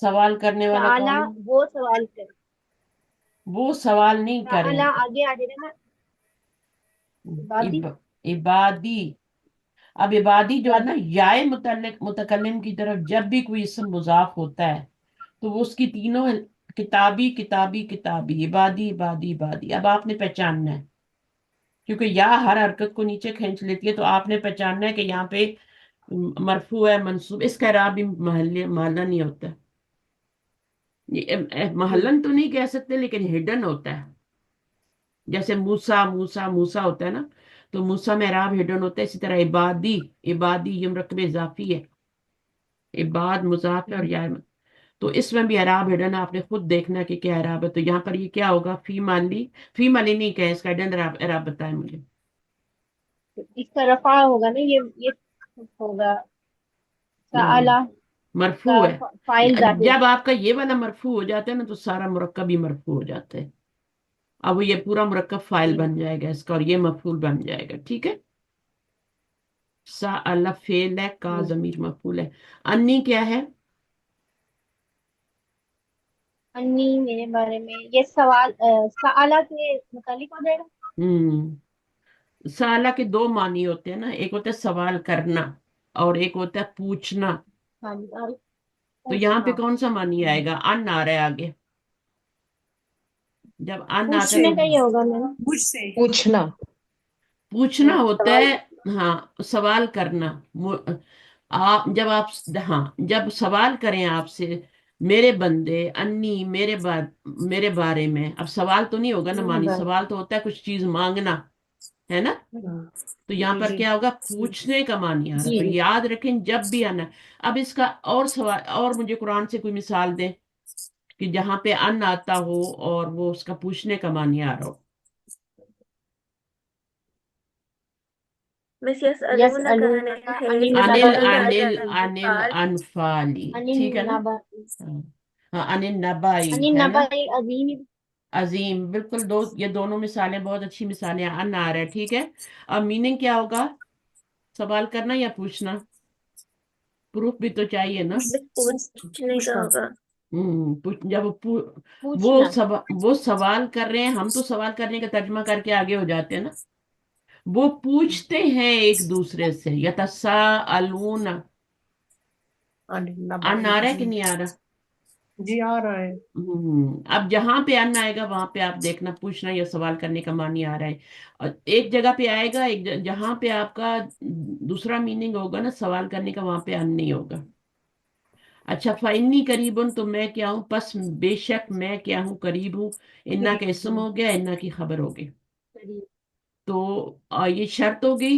سوال کرنے والا سألہ کون ہے؟ وہ سوال کرے. وہ سوال نہیں کریں. سألہ آگے آ جائے نا. عبادی. عبادی. اب عبادی جو ہے نا، عبادی. یا متکلم کی طرف جب بھی کوئی اسم مضاف ہوتا ہے تو وہ اس کی تینوں کتابی کتابی کتابی، عبادی عبادی عبادی. اب آپ نے پہچاننا ہے کیونکہ یا ہر حرکت کو نیچے کھینچ لیتی ہے، تو آپ نے پہچاننا ہے کہ یہاں پہ مرفوع ہے منصوب. اس کا اعراب بھی محلہ نہیں ہوتا. یہ جی محلن تو نہیں کہہ سکتے لیکن ہڈن ہوتا ہے. جیسے موسا موسا موسا ہوتا ہے نا، تو موسا میں اعراب ہڈن ہوتا ہے. اسی طرح عبادی، عبادی یہ مرکب اضافی ہے. عباد مضاف ہے اور یا تو اس میں بھی اعراب ہڈن ہے. آپ نے خود دیکھنا کہ کیا اعراب ہے. تو یہاں پر یہ کیا ہوگا؟ فی مالی. فی مالی نہیں کہیں، اس کا ہڈن اعراب بتائیں مجھے. اس کا رفع ہوگا نا، یہ ہوگا نہیں، سألہ کا مرفوع ہے. فائل ذاتی. جب آپ کا یہ والا مرفوع ہو جاتا ہے نا تو سارا مرکب ہی مرفوع ہو جاتا ہے. اب وہ یہ پورا مرکب فائل جی بن جائے گا اس کا اور یہ مفعول بن جائے گا. ٹھیک ہے. سأل فعل ہے، کا جی. ضمیر مفعول ہے. انی کیا ہے؟ انی میرے بارے میں یہ سوال سألہ کے متعلق ہو جائے گا. سالہ کے دو معنی ہوتے ہیں نا، ایک ہوتا ہے سوال کرنا اور ایک ہوتا ہے پوچھنا. ہاں جی. اور تو یہاں پہ پوچھنا. کون سا معنی آئے گا؟ ان آ رہا ہے آگے. جب ان آتا ہے پوچھنے کا تو ہی ہوگا نا. مجھ سے پوچھنا. پوچھنا ہوتا ہے. ہاں، سوال کرنا. آپ جب آپ ہاں جب سوال کریں آپ سے میرے بندے انی میرے بارے میں. اب سوال تو نہیں ہوگا نا میرے معنی، بارے. سوال تو ہوتا ہے کچھ چیز مانگنا ہے نا. تو یہاں جی پر جی کیا ہوگا؟ پوچھنے کا معنی آ رہا ہے. جی تو یاد رکھیں جب بھی آنا. اب اس کا اور سوال، اور مجھے قرآن سے کوئی مثال دیں کہ جہاں پہ ان آتا ہو اور وہ اس کا پوچھنے کا معنی آ رہا ہو. मिस यसअलूनक अनिल यसअलूनका अनिल खैर अनिल नबाइल अनिल फकुल अनिल अनफाल अनफाली, अनिल ठीक है ना? नबा हाँ हाँ, अनिल नबाई अनिल है ना? नबाइल अजीम। अजीम, बिल्कुल। ये दोनों मिसालें बहुत अच्छी मिसालें हैं। अन आ रहा है, ठीक है। अब मीनिंग क्या होगा? सवाल करना या पूछना? प्रूफ भी तो चाहिए ना। मिस पूछने का पूछना। होगा। जब पूछना। वो सवाल कर रहे हैं, हम तो सवाल करने का तर्जमा करके आगे हो जाते हैं ना। वो पूछते हैं एक दूसरे से, यतसाअलून। अनिल अन नबाइल आ रहा है कि अजीम। नहीं आ रहा? जी आ रहा है। अब जहां पे अन्न आएगा वहां पे आप देखना, पूछना या सवाल करने का मानी आ रहा है। और एक जगह पे आएगा, जहां पे आपका दूसरा मीनिंग होगा ना सवाल करने का, वहां पे अन्न नहीं होगा। अच्छा, फाइन्नी करीबुन, तो मैं क्या हूँ? बस बेशक मैं क्या हूँ? करीब हूँ। इन्ना का इसम हो गया, इन्ना की खबर हो गई। करीब। तो ये शर्त हो गई,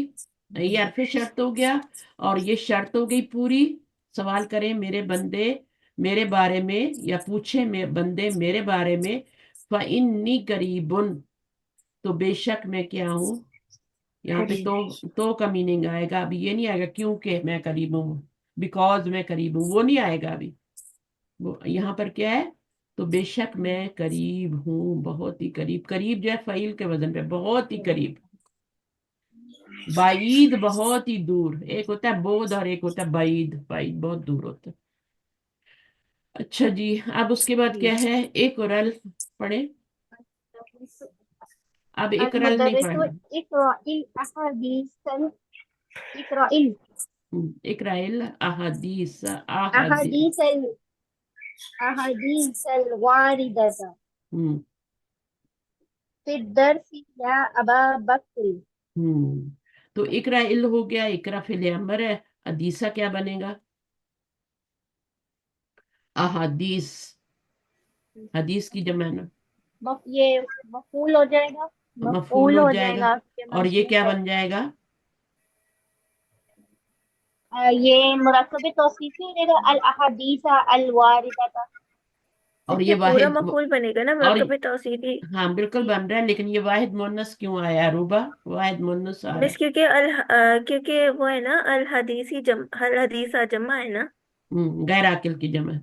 ये अर्फ शर्त हो गया। और ये शर्त हो गई पूरी। सवाल करें मेरे बंदे मेरे बारे में, या पूछे बंदे मेरे बारे में, फ़इन्नी करीबुन, तो बेशक मैं क्या हूँ? यहाँ पे करीब। तो का मीनिंग आएगा। अभी ये नहीं आएगा क्योंकि मैं करीब हूँ, बिकॉज मैं करीब हूँ, वो नहीं आएगा अभी। वो यहाँ पर क्या है? तो बेशक मैं करीब हूँ, बहुत ही करीब। करीब जो है फ़ईल के वजन पे, बहुत ही करीब। बाईद, बहुत ही दूर। एक होता है बोध और एक होता है बाईद। बाईद बहुत दूर होता है। अच्छा जी, अब उसके बाद क्या है? एक और अल पढ़े। अब एक और अल नहीं المدرس पढ़ना। इक़राइल अहादीसल इक़राइल इकराइल अहादीस, अहादीस। अहादीसल अहादीसल वारिदता हम्म फिर दरसी या अबा बकर। हम्म तो इकरा इल हो गया, इकरा फिल अमर है। हदीसा क्या बनेगा? अहादीस। हदीस की जमा है ना, ये मफूल हो जाएगा। मफूल मफूल हो हो जाएगा। जाएगा आपके और ये मंसूब क्या है। बन जाएगा? ये मुरक्कब तौसीफी हो जाएगा अल अहादीस अल वारिदता। और ये ये पूरा वाहिद मफूल बनेगा ना, और मरकब तौसीफी। हाँ बिल्कुल बन रहा है, लेकिन ये वाहिद मुन्नस क्यों आया रूबा? वाहिद मुन्नस आ रहा मिस है। क्योंकि वो है ना, अल हदीसा जमा है ना। गैर आकिल की जमा।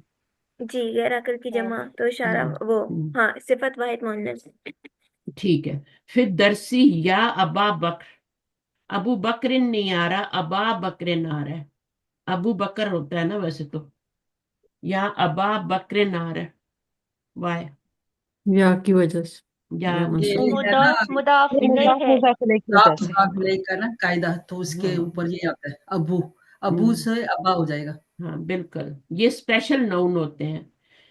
जी, गैर अकल की है। जमा, तो इशारा हम्म वो। हम्म, हाँ, सिफत वाहिद मुअन्नस। ठीक है। फिर दरसी या अबा बकर। अबू बकरिन नहीं आ रहा, अबा बकरिन आ रहा है। अबू बकर होता है ना वैसे तो, यहाँ अबा बकरिन आ रहा है। वाय या की वजह से, या या ये मंसूब। है ना, मुदाफ मुदाफ इलेह है। मुदाफ इलैह की आप वजह से। मुदाफ इलैह का ना कायदा, तो उसके हाँ ऊपर ये आता है अबू। अबू हम्म से अब्बा हो जाएगा। हाँ बिल्कुल, ये स्पेशल नाउन होते हैं।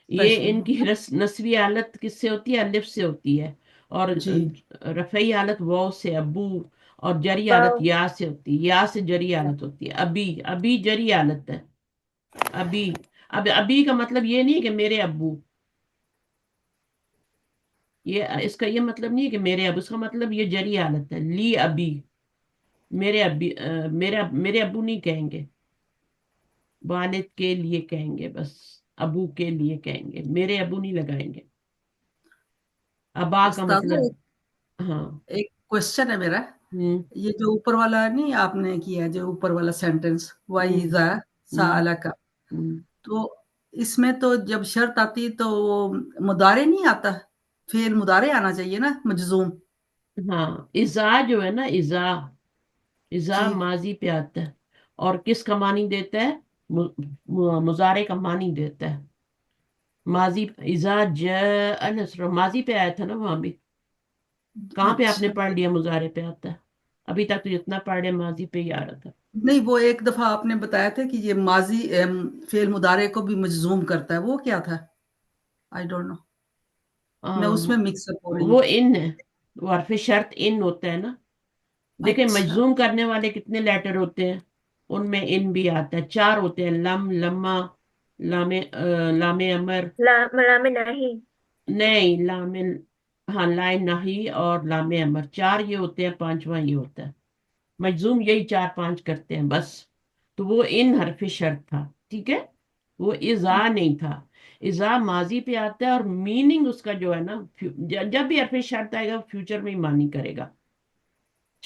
ये स्पेशल। इनकी नस्वी हालत किससे होती है? अलिफ से होती है। और जी। रफ़ई हालत वाव से, अबू। और जरी हालत वाव। या से होती है, या से जरी हालत होती है। अभी, अभी जरी हालत है। अभी। अब अभी का मतलब ये नहीं है कि मेरे अब्बू। ये इसका ये मतलब नहीं है कि मेरे अब्बू, इसका मतलब ये जरी हालत है। ली अभी, मेरे अब्बी, मेरे अब्बू नहीं कहेंगे। वालिद के लिए कहेंगे बस। अबू के लिए कहेंगे, मेरे अबू नहीं लगाएंगे। अबा का उस्ताद, मतलब। हाँ। एक क्वेश्चन है मेरा। हम्म ये जो ऊपर वाला नहीं आपने किया है, जो ऊपर वाला सेंटेंस हम्म वाइजा हम्म साला का, हम्म। तो इसमें तो जब शर्त आती है तो वो मुदारे नहीं आता, फेल मुदारे आना चाहिए ना, मजजूम। हाँ, इजा जो है ना, इजा, इजा जी। माजी पे आता है। और किस का मानी देता है? मुजारे का मानी देता है। माजी, इजा ज नसर, माजी पे आया था ना वहां भी। कहाँ पे आपने अच्छा। पढ़ लिया मुजारे पे आता है? अभी तक तो जितना पढ़ लिया माजी पे ही आ रहा था। नहीं, वो एक दफा आपने बताया था कि ये माजी फेल मुदारे को भी मजजूम करता है, वो क्या था? आई डोंट नो, मैं उसमें मिक्स अप हो रही वो हूँ। इन है। वो हरफ शर्त इन होता है ना। देखिए, अच्छा। मजजूम करने वाले कितने लेटर होते हैं? उनमें इन भी आता है। चार होते हैं, लम, लम्मा, लामे लामे अमर। लामे नहीं। नहीं, लामे, हाँ, लाए नहीं और लामे अमर, चार ये होते हैं, पांचवा ये होता है। मजजूम यही चार पांच करते हैं बस। तो वो इन हरफ शर्त था, ठीक है। वो इजा नहीं था। इजा माजी पे आता है, और मीनिंग उसका जो है ना, जब भी हरफ शर्त आएगा फ्यूचर में ही मानी करेगा।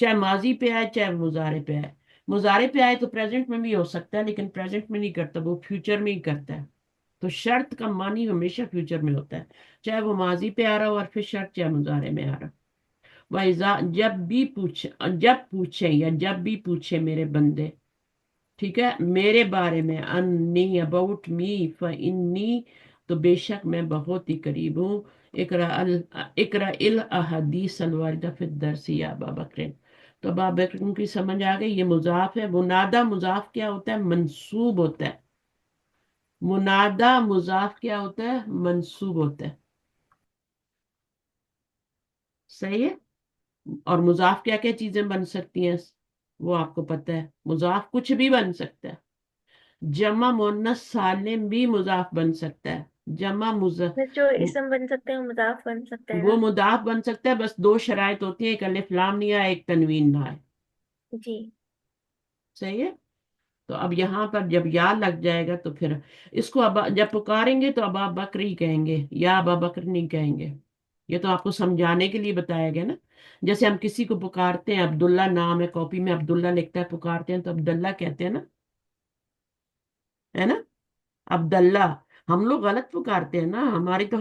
चाहे माजी पे आए चाहे मुजारे पे आए। मुजारे पे आए तो प्रेजेंट में भी हो सकता है, लेकिन प्रेजेंट में नहीं करता, वो फ्यूचर में ही करता है। तो शर्त का मानी हमेशा फ्यूचर में होता है, चाहे वो माजी पे आ रहा हो और फिर शर्त चाहे मुजारे में आ रहा हो। वैजा जब पूछे या जब भी पूछे मेरे बंदे, ठीक है, मेरे बारे में, अन्नी अबाउट मी फइन्नी, तो बेशक मैं बहुत ही करीब हूँ। इकरा इल अहदीस अलवारिदा फिद दरसी या अबा बकरिन। तो अबा बकरिन की समझ आ गई, ये मुजाफ है। मुनादा मुजाफ क्या होता है? मंसूब होता है। मुनादा मुजाफ क्या होता है? मंसूब होता है। सही है। और मुजाफ क्या क्या चीजें बन सकती हैं, वो आपको पता है। मुजाफ कुछ भी बन सकता है। जमा मुन्नस सालिम भी मुजाफ बन सकता है। जमा मुजा फिर जो इसम बन सकते हैं वो मुदाफ बन सकते हैं वो ना। मुदाफ बन सकता है, बस दो शराइत होती है, एक अलिफ लाम नहीं आए, एक तनवीन ना आए। जी। सही है। तो अब यहाँ पर जब या लग जाएगा तो फिर इसको अब जब पुकारेंगे तो अबा बकर ही कहेंगे, या अबा बकर नहीं कहेंगे। ये तो आपको समझाने के लिए बताया गया ना। जैसे हम किसी को पुकारते हैं, अब्दुल्ला नाम है, कॉपी में अब्दुल्ला लिखता है, पुकारते हैं तो अब्दुल्ला कहते हैं ना, है ना, अब्दुल्ला। हम लोग गलत पुकारते हैं ना, हमारी तो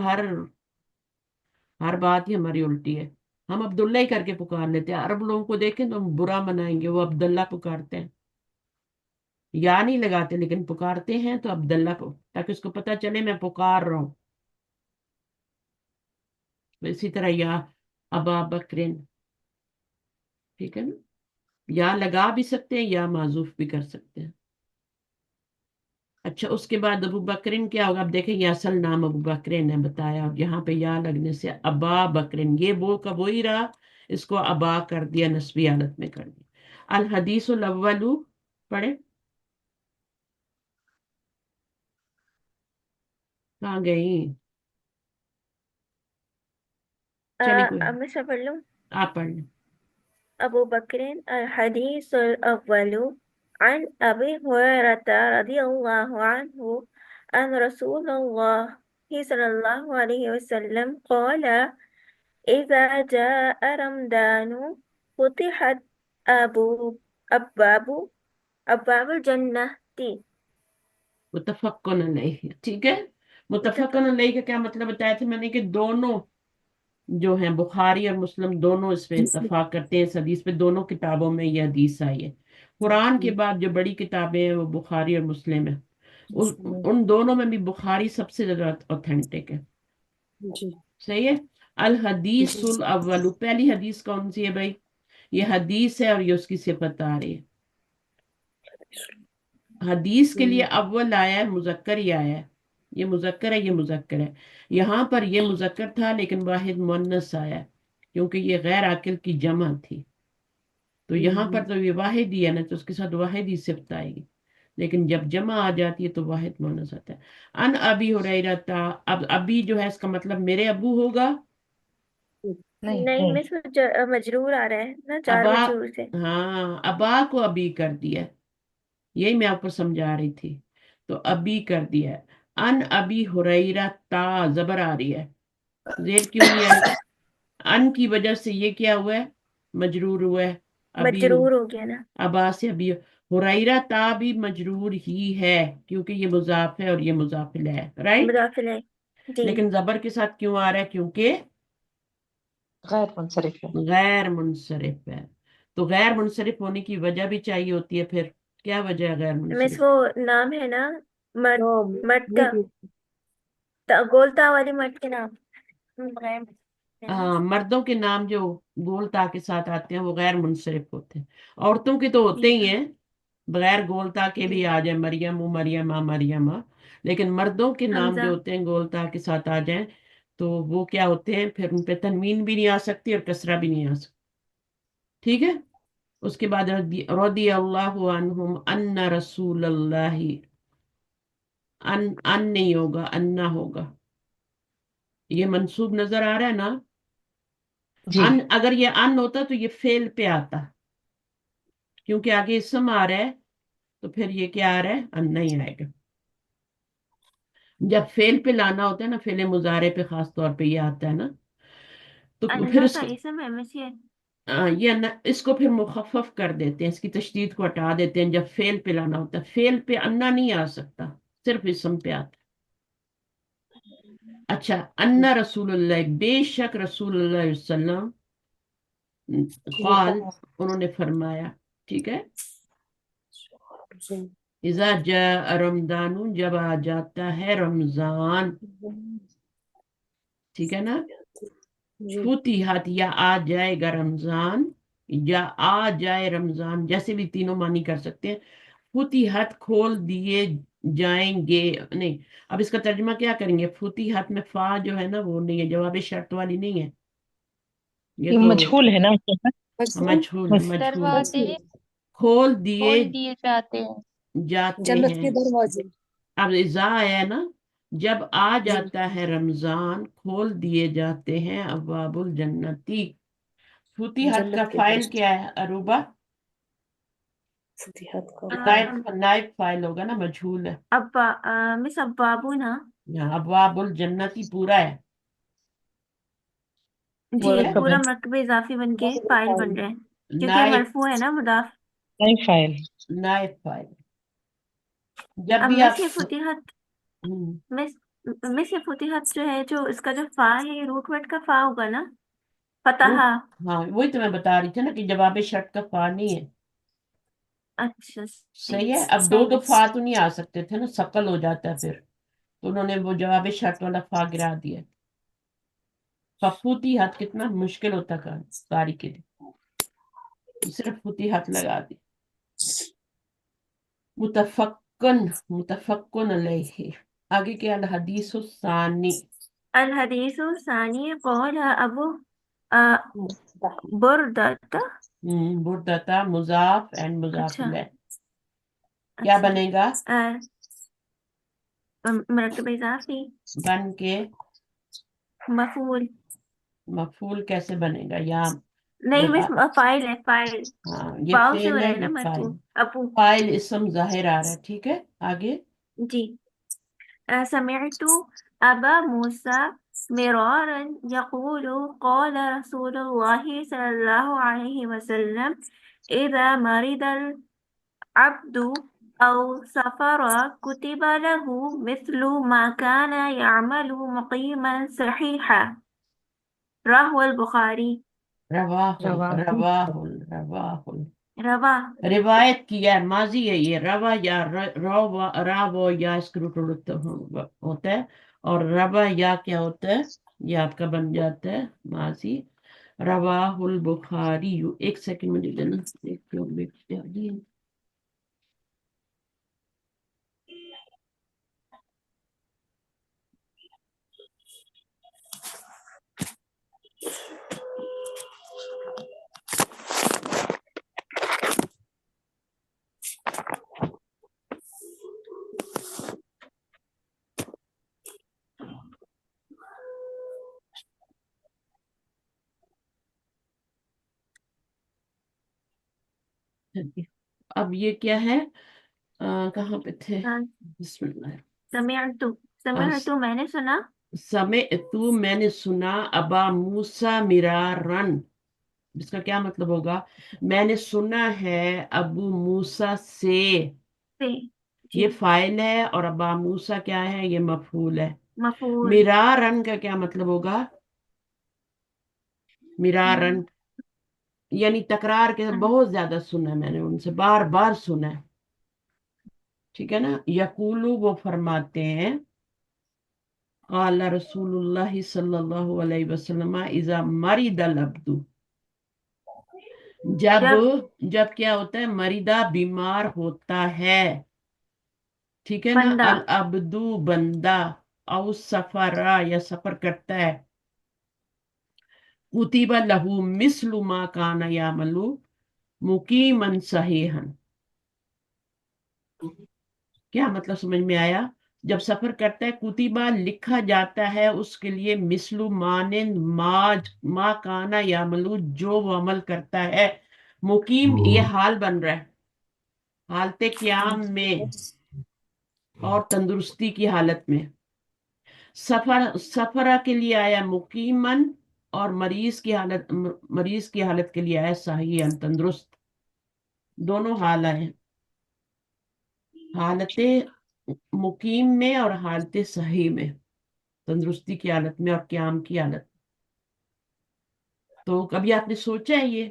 हर बात ही हमारी उल्टी है। हम अब्दुल्ला ही करके पुकार लेते हैं। अरब लोगों को देखें तो हम बुरा मनाएंगे, वो अब्दुल्ला पुकारते हैं, या नहीं लगाते, लेकिन पुकारते हैं तो अब्दुल्ला को, ताकि उसको पता चले मैं पुकार रहा हूँ। तो इसी तरह या अबा बकरिन, ठीक है ना। या लगा भी सकते हैं, या माजूफ भी कर सकते हैं। अच्छा, उसके बाद अबू बकरिन क्या होगा? अब देखें, ये असल नाम अबू बकरिन है बताया, और यहाँ पे या लगने से अबा बकरिन, ये वो का वो ही रहा, इसको अबा कर दिया, नस्बी हालत में कर दिया। अल हदीसुल अव्वलु पढ़े, कहाँ गई? चलिए कोई अब नहीं, मैं सब पढ़ लूँ। आप पढ़ लें। अबू बकरिन अल हदीसुल अव्वलु अन अबी हुरैरता रदियल्लाहु अन्हु अन रसूलुल्लाह सल्लल्लाहु अलैहि वसल्लम क़ाल इज़ा जाअ रमज़ानु फ़ुतिहत अबू अब्वाबु अब्वाबुल जन्नति। मुतफक्कुन अलैहि, ठीक है। मुतफक्कुन अलैहि का क्या मतलब बताया था मैंने, कि दोनों जो हैं, बुखारी और मुस्लिम दोनों इस पे इत्तफाक करते हैं, इस हदीस पे। दोनों किताबों में ये हदीस आई है। कुरान के बाद जो बड़ी किताबें हैं वो बुखारी और मुस्लिम है। उन दोनों में भी बुखारी सबसे ज्यादा ऑथेंटिक है। जी सही है। अल जी हदीसुल अव्वल, पहली हदीस कौन सी है भाई? ये हदीस है और ये उसकी सिफत आ रही है। हदीस के लिए अव्वल आया है, मुजक्कर ही आया है। ये मुजक्कर है, ये मुजक्कर है। यहाँ पर ये मुजक्कर था लेकिन वाहिद मुअन्नस आया है, क्योंकि ये गैर आकिल की जमा थी। तो यहाँ पर तो ये वाहिद ही है ना, तो उसके साथ वाहिद ही सिफत आएगी। लेकिन जब जमा आ जाती है तो वाहिद मुअन्नस आता है। अन अबी हुरैरा था, अब अबी जो है इसका मतलब मेरे अबू होगा। नहीं, मैं इसमें मजरूर आ रहा है ना, जार अबा, मजरूर से। हाँ, अबा को अबी कर दिया, यही मैं आपको समझा रही थी। तो अबी कर दिया है। अन अबी हुरैरा ता, जबर आ रही है, जेर क्यों नहीं आई? अन की वजह से ये क्या हुआ है? मजरूर हुआ है। अबी मजरूर हो गया ना। अबा से अबी, हुरैरा ता भी मजरूर ही है, क्योंकि ये मुजाफ है और ये मुजाफिल है, राइट। मुदाफिल है। जी। लेकिन जबर के साथ क्यों आ रहा है? क्योंकि गैर मुनसरिफ है। गैर मुनसरिफ है। तो गैर मुनसरिफ होने की वजह भी चाहिए होती है, फिर क्या वजह है गैर मिस मुनसरिफ? वो नाम है ना, मट तो मट का, ये गोलता वाली मट के नाम। गैर है ना। हाँ, मर्दों के नाम जो गोल ता के साथ आते हैं वो गैर मुनसरिफ होते हैं। औरतों के तो होते जी ही हाँ। हैं, बगैर गोल ता के जी। भी आ जाए, मरियम मरियमा मरियमा। लेकिन मर्दों के नाम हमजा। जो होते हैं गोल ता के साथ आ जाएं, तो वो क्या होते हैं, फिर उन पे तनवीन भी नहीं आ सकती और कसरा भी नहीं आ सकती। ठीक है। उसके बाद रदी अल्लाहु अन्हुम अन्ना रसूल अल्लाही, अन नहीं होगा, अन्ना होगा। ये मंसूब नजर आ रहा है ना। जी अन, अगर ये अन होता तो ये फेल पे आता, क्योंकि आगे इसम आ रहा है, तो फिर ये क्या आ रहा है? अन नहीं आएगा। जब फेल पे लाना होता है ना, फेले मुजारे पे खास तौर पे ये आता है ना, तो फिर अन्ना का इसम है, मिस ये یہ اس کو پھر مخفف کر دیتے ہیں، اس کی تشدید کو ہٹا دیتے ہیں جب فعل پہ لانا ہوتا ہے. فعل پہ انا نہیں آ سکتا، صرف اسم پہ آتا ہے. اچھا، انا رسول اللہ، بے شک رسول اللہ علیہ وسلم، قال، انہوں نے فرمایا. ٹھیک ہے. جی اذا جاء رمضان، جب آ جاتا ہے رمضان. ٹھیک ہے نا. جی فتحت، یا آ جائے گا رمضان، یا آ جائے رمضان، جیسے بھی تینوں معنی کر سکتے ہیں. فتحت، کھول دیے جائیں گے. نہیں، اب اس کا ترجمہ کیا کریں گے؟ فتحت میں فا جو ہے نا وہ نہیں ہے، جواب شرط والی نہیں ہے، یہ یہ تو مجھول ہے نا مجھول ہے. مجھول. دروازے کھول دیے کھول دیے جاتے ہیں جاتے جنت ہیں. کے دروازے. اب اذا ہے نا، جب آ جی جاتا ہے رمضان، کھول دیے جاتے ہیں ابواب الجنتی. فتحت کا جنت کے فائل دروازے. کیا ہے عروبہ؟ فتحت کا نائب فائل ہوگا نا، مجھول ہے. ابا مس ابابو نا. یہاں ابواب الجنتی پورا ہے. جی، ٹھیک ہے. مرکب ہے پورا مرکب اضافی بن کے فائل بن رہے ہیں کیونکہ نائب، مرفوع ہے نا مضاف. نہیں فائل. نائب فائل. جب اب بھی مس آپ یہ فتحت، ہم، مس مس یہ فتحت جو ہے، جو اس کا جو فا ہے یہ روٹ ورڈ کا فا ہوگا نا، فتح. روٹ، ہاں وہی تو میں بتا رہی تھی نا کہ جواب شرط کا فا نہیں ہے. اچھا صحیح ہے. اب دو فا تو نہیں آ سکتے تھے نا، ثقل ہو جاتا ہے پھر، تو انہوں نے وہ جواب شرط والا فا گرا دیا. پفوتی ہاتھ کتنا مشکل ہوتا قاری کے لیے، صرف فوتی ہاتھ لگا دی. متفقن علیہ. آگے کیا؟ الحدیث الثانی. الحدیث ثانی قول ابو بردہ. بردتا مضاف اینڈ مضاف اچھا الیہ. کیا اچھا، بنے گا؟ مرکب اضافی بن کے مفعول. مفعول کیسے بنے گا؟ یا نہیں بتا. مس فائل ہے، فائل. ہاں یہ واؤ سے ہو فعل رہا ہے، ہے نا یہ فاعل. مرفوع. ابو. فاعل اسم ظاہر آ رہا ہے. ٹھیک ہے. آگے جی. سمعت أبا موسى مرارا يقول قال رسول الله صلى الله عليه وسلم إذا مرض العبد أو سافر كتب له مثل ما كان يعمل مقيما صحيحا. رواه البخاري. رواہ رواہ. رواہ رواہ رواہ. روایت کیا ہے، ماضی ہے یہ. روا یا راو یا اس کے روٹ ہوتا ہے، اور روا یا کیا ہوتا ہے؟ یہ آپ کا بن جاتا ہے ماضی. رواہ البخاری. ایک سیکنڈ مجھے دینا، دیکھتی ہوں اب یہ کیا ہے؟ کہاں پہ تھے؟ بسم اللہ. سمعت میں نے سنا. سمعت میں نے سنا، ابا موسیٰ مرارن، اس کا کیا مطلب ہوگا؟ میں نے سنا ہے ابو موسیٰ سے. سے. یہ جی، فائل ہے اور ابا موسیٰ کیا ہے؟ یہ مفعول ہے. مفعول. مرارن کا کیا مطلب ہوگا؟ مرارن یعنی تکرار کے بہت زیادہ سنا، میں نے ان سے بار بار سنا ہے. ٹھیک ہے نا. یقولو، وہ فرماتے ہیں، قال رسول اللہ صلی اللہ علیہ وسلم اذا مرض العبد، جب کیا ہوتا ہے؟ مریدہ بیمار ہوتا ہے. ٹھیک ہے نا. بندہ. العبدو بندہ، او سفرا یا سفر کرتا ہے. کتب لہو مثل ما کان یعمل مقیما صحیحا. کیا مطلب سمجھ میں آیا؟ جب سفر کرتا ہے، کتبہ لکھا جاتا ہے اس کے لیے، مثل مانند ما کانا یعمل جو وہ عمل کرتا ہے. مقیم یہ حال بن رہا ہے، حالت قیام میں اور تندرستی کی حالت میں. سفرہ کے لیے آیا مقیمن، اور مریض کی حالت کے لیے آیا صحیح تندرست، دونوں حال آئے، حالت مقیم میں اور حالت صحیح میں، تندرستی کی حالت میں اور قیام کی حالت۔ تو کبھی آپ نے سوچا ہے یہ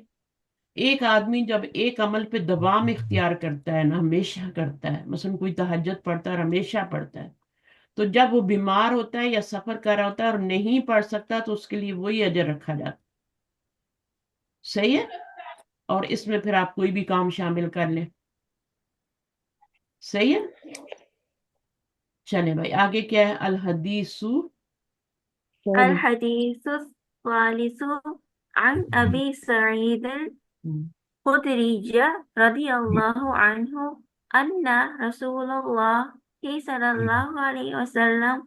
ایک آدمی جب ایک عمل پہ دوام اختیار کرتا ہے نا، ہمیشہ کرتا ہے، مثلا کوئی تہجد پڑھتا ہے اور ہمیشہ پڑھتا ہے، تو جب وہ بیمار ہوتا ہے یا سفر کر رہا ہوتا ہے اور نہیں پڑھ سکتا تو اس کے لیے وہی اجر رکھا جاتا، صحیح ہے؟ اور اس میں پھر آپ کوئی بھی کام شامل کر لیں، صحیح ہے؟ چلیں بھائی آگے کیا ہے؟ الحدیث الحديث الثالث عن أبي سعيد الخدري رضي الله عنه أن رسول الله صلى الله عليه وسلم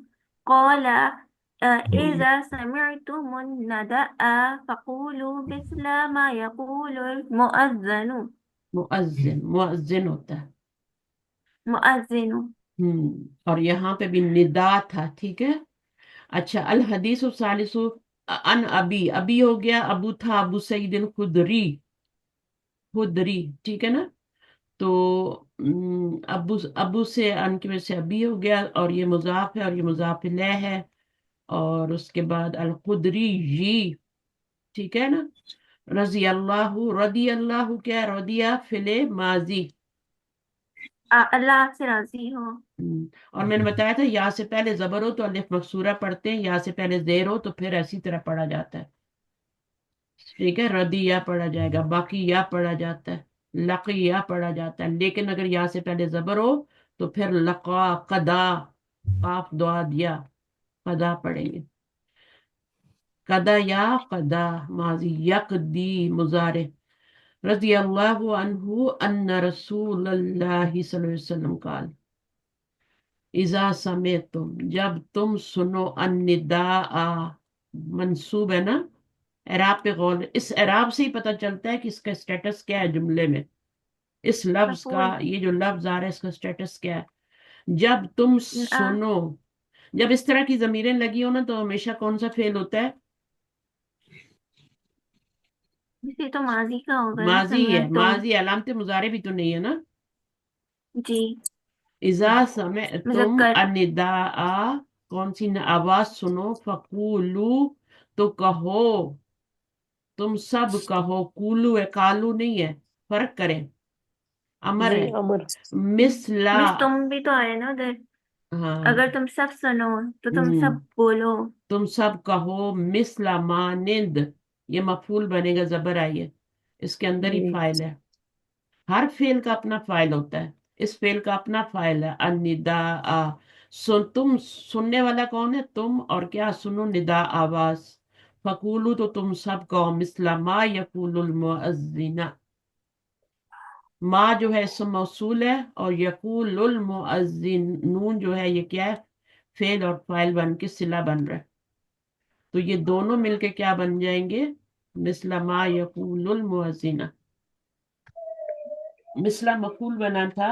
قال إذا سمعتم النداء فقولوا مثل ما يقول المؤذن مؤذن ہوتا ہے، مؤذن اور یہاں پہ بھی ندا تھا، ٹھیک ہے؟ اچھا، الحدیث الثالث ان ابی ہو گیا، ابو تھا ابو سعید الخدری، ٹھیک ہے نا؟ تو ابو سے ان کی وجہ سے ابی ہو گیا، اور یہ مضاف ہے اور یہ مضاف الیہ ہے، اور اس کے بعد الخدری جی، ٹھیک ہے نا؟ رضی اللہ کیا ہے؟ رضیہ فعل ماضی، اللہ سے راضی ہو۔ اور میں نے بتایا تھا یا سے پہلے زبر ہو تو الف مکسورہ پڑھتے ہیں، یا سے پہلے زیر ہو تو پھر ایسی طرح پڑھا جاتا ہے، ٹھیک ہے؟ ردی یا پڑھا جائے گا، باقی یا پڑھا جاتا ہے، لقی یا پڑھا جاتا ہے، لیکن اگر یا سے پہلے زبر ہو تو پھر لقا قدا، قاف دعا دیا، قدا پڑھیں گے، قدا یا قدا ماضی، یقدی مضارع۔ رضی اللہ عنہ ان رسول اللہ صلی اللہ علیہ وسلم قال اذا سمعتم، جب تم سنو، النداء منصوب ہے نا، اعراب پہ غور، اس اعراب سے ہی پتہ چلتا ہے کہ اس کا سٹیٹس کیا ہے جملے میں، اس لفظ کا، مفعول یہ جو لفظ آ رہا ہے اس کا سٹیٹس کیا ہے؟ جب تم سنو، جب اس طرح کی ضمیریں لگی ہو نا تو ہمیشہ کون سا فعل ہوتا ہے؟ یہ تو ماضی کا ہوگا نا، ماضی ہے، سمعتم ماضی، علامت مضارع بھی تو نہیں ہے نا۔ جی اذا سمعتم مذکر النداء، کون سی آواز سنو، فقولو تو کہو، تم سب کہو، کولو ہے کالو نہیں ہے، فرق کریں، امر جی ہے، امر مثلا، مس تم بھی تو ہے نا ادھر، ہاں، اگر تم سب سنو تو تم سب بولو۔ تم سب کہو، مثلا مانند، یہ مفعول بنے گا، زبر آئیے، اس کے اندر ہی جی فاعل ہے، ہر فعل کا اپنا فاعل ہوتا ہے، اس فعل کا اپنا فاعل ہے، النداء، تم سننے والا کون ہے؟ تم، اور کیا سنو؟ ندا آواز، فقولو تو تم سب کہو، مثلا ما یقول المؤذن، ما جو ہے اسم موصول ہے، اور یقول المؤذن نون جو ہے یہ کیا ہے؟ فعل اور فاعل بن کے صلہ بن رہا ہے، تو یہ دونوں مل کے کیا بن جائیں گے؟ مثلا ما یقول المؤذن، مثلا مفعول بنا تھا،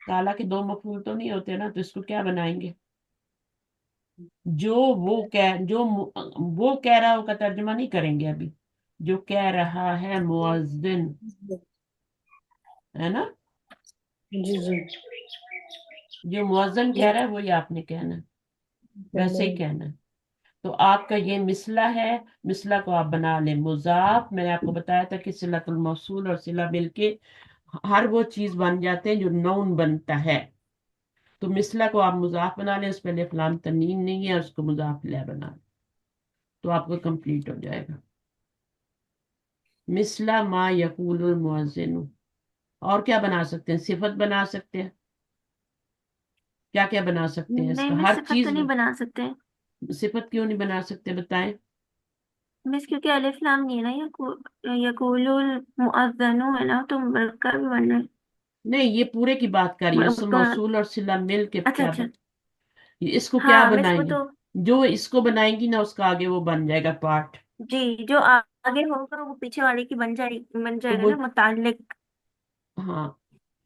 حالانکہ دو مفعول تو نہیں ہوتے نا، تو اس کو کیا بنائیں گے؟ جو وہ کہہ رہا ہو کا ترجمہ نہیں کریں گے ابھی، جو کہہ رہا ہے مؤذن، ہے نا؟ جی جی جو مؤذن جی کہہ رہا ہے وہی آپ نے کہنا ہے، ویسے ہی کہنا ہے۔ تو آپ کا یہ مثلا ہے، مثلا کو آپ بنا لیں مضاف، میں نے آپ کو بتایا تھا کہ صلۃ الموصول اور صلہ مل کے ہر وہ چیز بن جاتے ہیں جو نون بنتا ہے، تو مثلا کو آپ مضاف بنا لیں، اس پہ الف لام تنوین نہیں ہے، اس کو مضاف الیہ بنا لیں تو آپ کو کمپلیٹ ہو جائے گا، مثلا ما یقول المؤذن۔ اور کیا بنا سکتے ہیں؟ صفت بنا سکتے ہیں، کیا کیا بنا سکتے ہیں اس نہیں کا؟ مس ہر صفت تو چیز، نہیں بنا سکتے صفت کیوں نہیں بنا سکتے بتائیں؟ مس، کیونکہ الف لام نہیں ہے نا، یقول المؤذن ہے نا، تو مذکر بھی بن رہے نہیں، یہ پورے کی بات کر رہی ہے، اسم موصول اور صلہ مل کے اچھا کیا اچھا، اس کو کیا ہاں مس بنائیں وہ گے؟ تو جو اس کو بنائیں گی نا اس کا آگے وہ بن جائے گا پارٹ، جی، جو آگے ہوگا وہ پیچھے والے کی بن تو جائے گا وہ، نا متعلق، ہاں،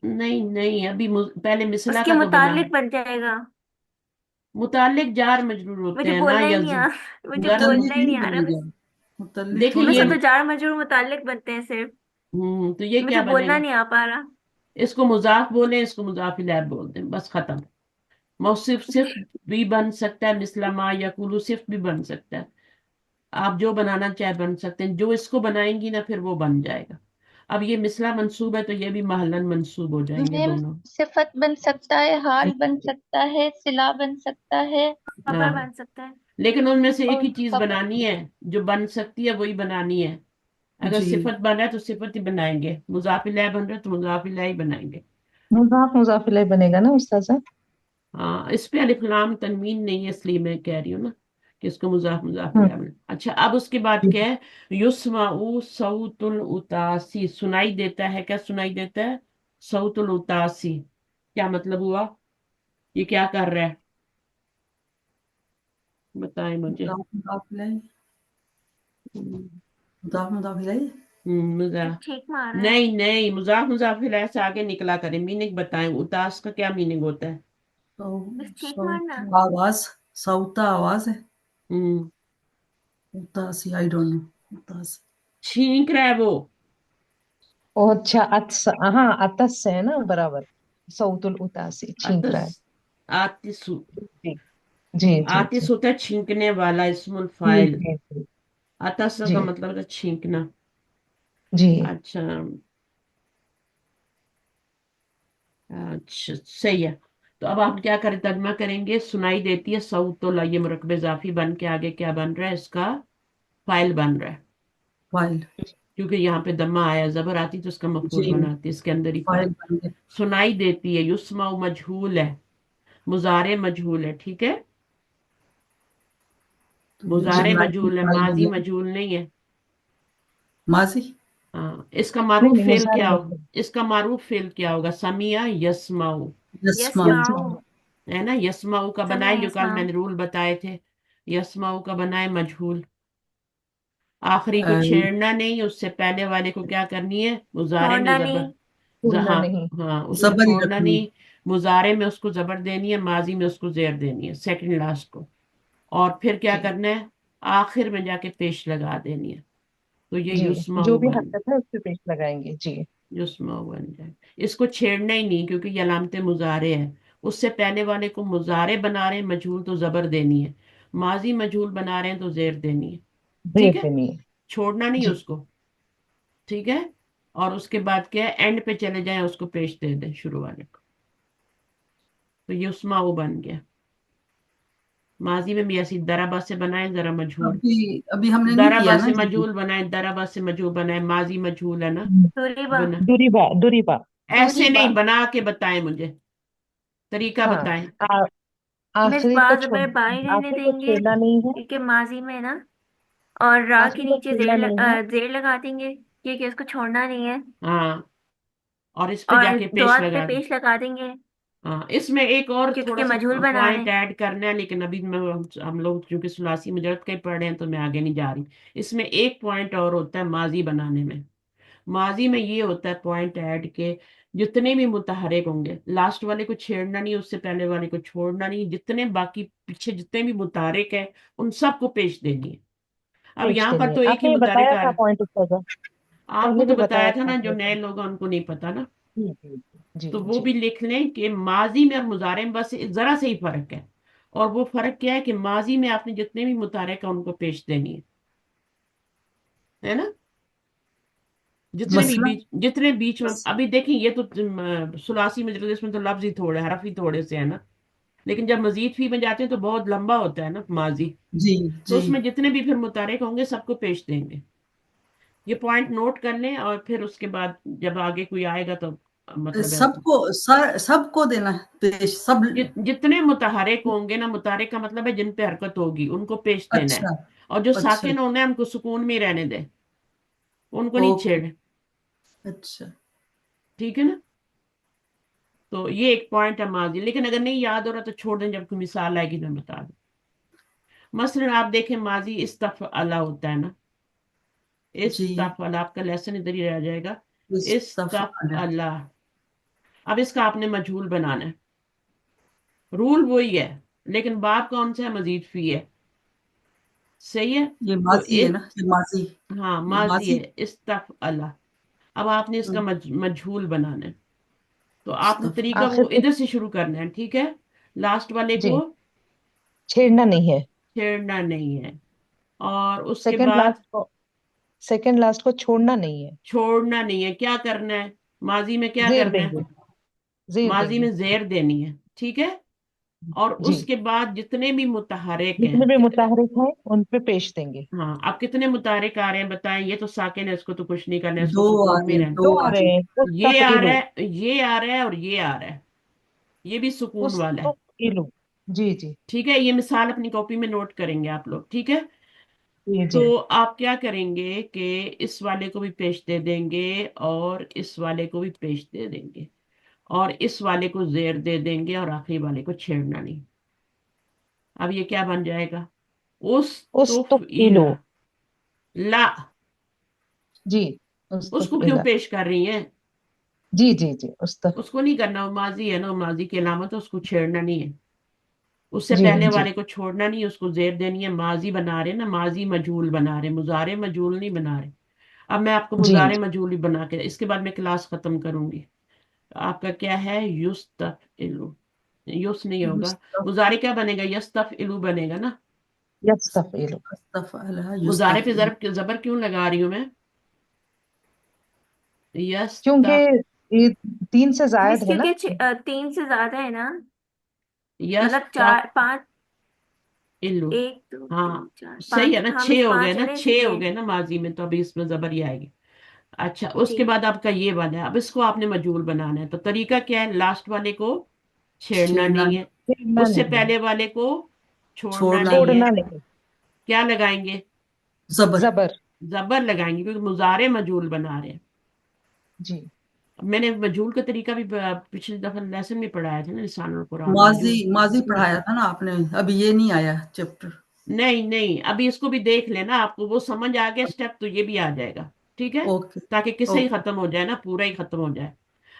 نہیں نہیں، ابھی پہلے اس مثلا کے کا تو بنا ہے، متعلق بن جائے گا۔ मुताल्लिक जार मजरूर होते मुझे हैं ना, बोलना ही नहीं यजूर। मुझे गर बोलना मुतल्लिक ही नहीं नहीं आ रहा बनेगा, बस। मुतल्लिक देखिए थोड़ी ये वैसे तो बनेगा। जार मजरूर मुताल्लिक बनते हैं सिर्फ, तो ये मुझे क्या बोलना बनेगा? नहीं आ पा रहा। इसको मुजाफ बोले, इसको मुजाफ इलैह बोलते हैं, बस खत्म। मौसिफ सिर्फ भी बन सकता है, मिसलमा यकुलू सिर्फ भी बन सकता है। आप जो बनाना चाहे बन सकते हैं, जो इसको बनाएंगी ना फिर वो बन जाएगा। अब ये मिसला मंसूब है तो ये भी महलन मंसूब हो जाएंगे मैम दोनों। सिफत बन सकता है, हाल बन सकता है, सिला बन सकता है खबर हाँ, बन सकता है। लेकिन उनमें से एक और ही चीज खबर। बनानी है, जो बन सकती है वही बनानी है। अगर जी, सिफत बन रहा है तो सिफत ही बनाएंगे, मुजाफ इलैह बन रहा है तो मुजाफ इलैह ही बनाएंगे। मुजाफ मुजाफ इलैह बनेगा ना उस्ताद? हाँ, इस पे अलिफ लाम तनवीन नहीं है इसलिए मैं कह रही हूँ ना कि इसको मुजाफ मुजाफ हम्म। इलैह बना। अच्छा, अब उसके बाद क्या है? युस्माउ सौतुल उतासी, सुनाई देता है। क्या सुनाई देता है? सौतुल उतासी। क्या मतलब हुआ? ये क्या कर रहा है? बताएं मुझे। मुदाफ मुदाफ इलैह, हम्म, मुदाफ मुदाफ इलैह। मुजाफ। ठीक मार रहा है। नहीं नहीं, मुजाफ मुजाफ इलैह से आगे निकला करें, मीनिंग बताएं। उतास का क्या मीनिंग होता है? तो बस ठीक सौत मारना। आवाज, सौता आवाज है। हम्म उतासी, आई डोंट नो। उतासी, छींक रहा है वो। ओ अच्छा, अत्स, हाँ अतस है ना, बराबर। सऊतुल उतासी छींक अतस, रहा है। आतिसु। जी जी जी आतिस जी होता है छींकने वाला, इस्मुल जी फाइल। जी जी अतस जी का मतलब है छींकना। जी अच्छा, अच्छा सही है। तो अब आप क्या करें, तर्जमा करेंगे। सुनाई देती है सऊत, तो ये मुरकब इजाफी बन के आगे क्या बन रहा है? इसका फाइल बन रहा है, फाइल। क्योंकि यहाँ पे दम्मा आया, जबर आती तो उसका मफूल जी, बनाती, इसके अंदर ही फाइल फाइल। बन गया। सुनाई देती है, युस्मा मजहूल है, मुजारे मजहूल है, ठीक है। तो ये जी। मुजारे सुनाई की मजहूल है, फाइल बन माजी गया। मजहूल नहीं है। माजी। हाँ, इसका नहीं मारूफ नहीं, फेल मुजारे क्या हो? मतलब इसका मारूफ फेल क्या होगा? समिया यस्माऊ, यस यस्माउ। माओ। है ना। यस्माऊ का समय बनाए, जो यस कल माओ। मैंने रूल बताए थे। यस्माऊ का बनाए मजहूल। आखिरी को अ, छेड़ना नहीं, उससे पहले वाले को क्या करनी है? मुजारे में छोड़ना जबर। नहीं। भूलना हाँ, नहीं। हाँ, उसको जबर ही छोड़ना रखनी। नहीं। मुजारे में उसको जबर देनी है, माजी में उसको जेर देनी है, सेकंड लास्ट को। और फिर क्या जी करना है? आखिर में जाके पेश लगा देनी है। तो ये जी, जो युस्माऊ भी बन, हरकत है उस पे पेश लगाएंगे जी। युस्माऊ बन जाए। इसको छेड़ना ही नहीं, क्योंकि ये अलामत मुजारे है। उससे पहले वाले को मुजारे बना रहे हैं, मजहूल तो जबर देनी है। माजी मजहूल बना रहे हैं तो जेर देनी है। भेज ठीक है, देनी है। छोड़ना नहीं जी उसको। ठीक है। और उसके बाद क्या है? एंड पे चले जाएं, उसको पेश दे दें शुरू वाले को। तो ये उस्मा वो बन गया। माजी में भी ऐसी दराबा से बनाए जरा मजहूल। अभी अभी हमने नहीं दराबा किया ना से जी। मजहूल बनाए, दराबा से मजहूल बनाए, माजी मजहूल है ना। तुरीबा। बना, दुरीबा दुरीबा। ऐसे दूरीबा। नहीं, बना के बताएं मुझे, तरीका हाँ, बताएं। आ, मिस आखिरी को बाज छोड़, में बाई रहने आखिरी को देंगे छेड़ना नहीं है। क्योंकि माजी में ना, और रा के आखिरी को नीचे छेड़ना नहीं है। जेर लगा देंगे क्योंकि उसको छोड़ना नहीं है। हाँ, और इस पे और जाके पेश दुआत पे लगा दें। पेश लगा देंगे हाँ, इसमें एक और थोड़ा क्योंकि सा मजहूल बना रहे पॉइंट हैं। ऐड करना है, लेकिन अभी मैं, हम लोग चूंकि सुलासी मुजरद का ही पढ़ रहे हैं तो मैं आगे नहीं जा रही। इसमें एक पॉइंट और होता है माजी बनाने में। माजी में ये होता है पॉइंट ऐड के, जितने भी मुतहरिक होंगे, लास्ट वाले को छेड़ना नहीं, उससे पहले वाले को छोड़ना नहीं, जितने बाकी पीछे जितने भी मुतहरिक है उन सबको पेश देनी है। अब पेश यहाँ पर देनी है, तो एक ही आपने ये मुतहरिक बताया आ था रहा है। पॉइंट उसका। आपको पहले तो भी बताया बताया था था ना, जो आपने। नए लोग हैं उनको नहीं पता ना। जी जी जी तो वो जी भी लिख लें कि माजी में और मुजारे में बस जरा से ही फर्क है। और वो फर्क क्या है कि माजी में आपने जितने भी मुतारिक है उनको पेश देनी है ना। मसला। जितने बीच में, अभी देखिए ये तो सुलासी में इसमें तो लफ्ज ही थोड़े, हरफ ही थोड़े से है ना। लेकिन जब मजीद फी में जाते हैं तो बहुत लंबा होता है ना माजी। जी तो जी। उसमें जितने भी फिर मुतारिक होंगे सबको पेश देंगे। ये पॉइंट नोट कर लें, और फिर उसके बाद जब आगे कोई आएगा तो मतलब है, सबको सबको देना है पेश, सब। जितने मुतहरिक होंगे ना, मुतहरिक का मतलब है जिन पे हरकत होगी उनको पेश देना है। अच्छा और जो अच्छा। साकिन होने हैं उनको सुकून में ही रहने दें, उनको नहीं ओके। छेड़े। अच्छा। ठीक है ना। तो ये एक पॉइंट है माजी, लेकिन अगर नहीं याद हो रहा तो छोड़ दें, जब कोई मिसाल आएगी तो मैं बता दूं। मसलन आप देखें, माजी इस्तफ़अला होता है ना। जी। इस्तफ़अला, आपका लेसन इधर ही रह जाएगा। इस्तफाला। इस्तफ़अला। अब इसका आपने मजहूल बनाना है। रूल वही है, लेकिन बाब कौन सा है, मजीद फी है, सही है। ये तो माजी है ना, ये माजी, हाँ ये माजी माजी। है, इस्तफ़अला। अब आपने इसका मजहूल बनाना है, तो आपने तरीका आखिर वो पे इधर से शुरू करना है, ठीक है। लास्ट वाले को जी छेड़ना नहीं है। छेड़ना नहीं है, और उसके सेकंड बाद लास्ट को सेकंड लास्ट को छोड़ना नहीं है। छोड़ना नहीं है। क्या करना है, माजी में क्या जेर करना है, देंगे, जेर माजी देंगे। में जेर देनी है, ठीक है। और जी, उसके बाद जितने भी मुतहरिक जितने हैं, भी मुताहरिक हैं उन पे पेश देंगे। हाँ अब कितने मुतहरिक आ रहे हैं बताएं। ये तो साकिन है, इसको तो कुछ नहीं करना है, इसको दो आ सुकून में रहे हैं, रहना। दो दो आ आ रहे रहे हैं। हैं, ये आ रहा उस्तफइलु, है, ये आ रहा है, और ये आ रहा है, ये भी सुकून वाला है, उस्तफइलु। जी जी ठीक है। ये मिसाल अपनी कॉपी में नोट करेंगे आप लोग, ठीक है। जी जी तो आप क्या करेंगे कि इस वाले को भी पेश दे देंगे, और इस वाले को भी पेश दे देंगे, और इस वाले को जेर दे देंगे, और आखिरी वाले को छेड़ना नहीं। अब ये क्या बन जाएगा, उस तुफ उस्तफइलु। ला। जी उसको क्यों उस्तफइला। पेश कर रही हैं, जी जी जी उस्तफ। उसको नहीं करना, वो माजी है ना, वो माजी की अलामत है, उसको छेड़ना नहीं है। उससे जी पहले जी वाले को छोड़ना नहीं है, उसको जेर देनी है। माजी बना रहे ना, माजी मजहूल बना रहे, मुजारे मजहूल नहीं बना रहे। अब मैं आपको जी मुजारे जी मजहूल ही बना के, इसके बाद मैं क्लास खत्म करूंगी। आपका क्या है, युस्तफइलु, युस नहीं होगा, मुजारे क्या बनेगा, यस्तफइलु बनेगा ना। यस्तफइलु। युस्तफ़अला, मुजारे पे युस्तफ़इल। जबर क्यों लगा रही हूं मैं, क्योंकि यस्तफ ये तीन से मिस जायद है ना। क्योंकि 3 से ज्यादा है ना, मतलब यस्तफइलु। 4 5, 1 2 3 हाँ 4 सही 5, है ना, हाँ मिस 6 हो गए 5 है ना, ना 6 हो इसीलिए। गए ना माजी में, तो अभी इसमें जबर ही आएगी। अच्छा, जी उसके बाद आपका ये वाला है, अब इसको आपने मजहूल बनाना है। तो तरीका क्या है, लास्ट वाले को छेड़ना छेड़ना नहीं नहीं, है, छेड़ना उससे नहीं है, पहले वाले को छोड़ना छोड़ना नहीं नहीं, है। छोड़ना नहीं। क्या लगाएंगे, ज़बर। जबर। जबर लगाएंगे, क्योंकि मुजारे मजहूल बना रहे हैं। जी अब मैंने मजहूल का तरीका भी पिछली दफा लेसन में पढ़ाया था ना, लिसानुल कुरान में माजी, जो। माजी पढ़ाया था ना आपने, अभी ये नहीं आया चैप्टर। नहीं नहीं, अभी इसको भी देख लेना, आपको वो समझ आ गया स्टेप, तो ये भी आ जाएगा, ठीक है। ओके, ताकि किस्सा ही ओके, खत्म हो जाए ना, पूरा ही खत्म हो जाए।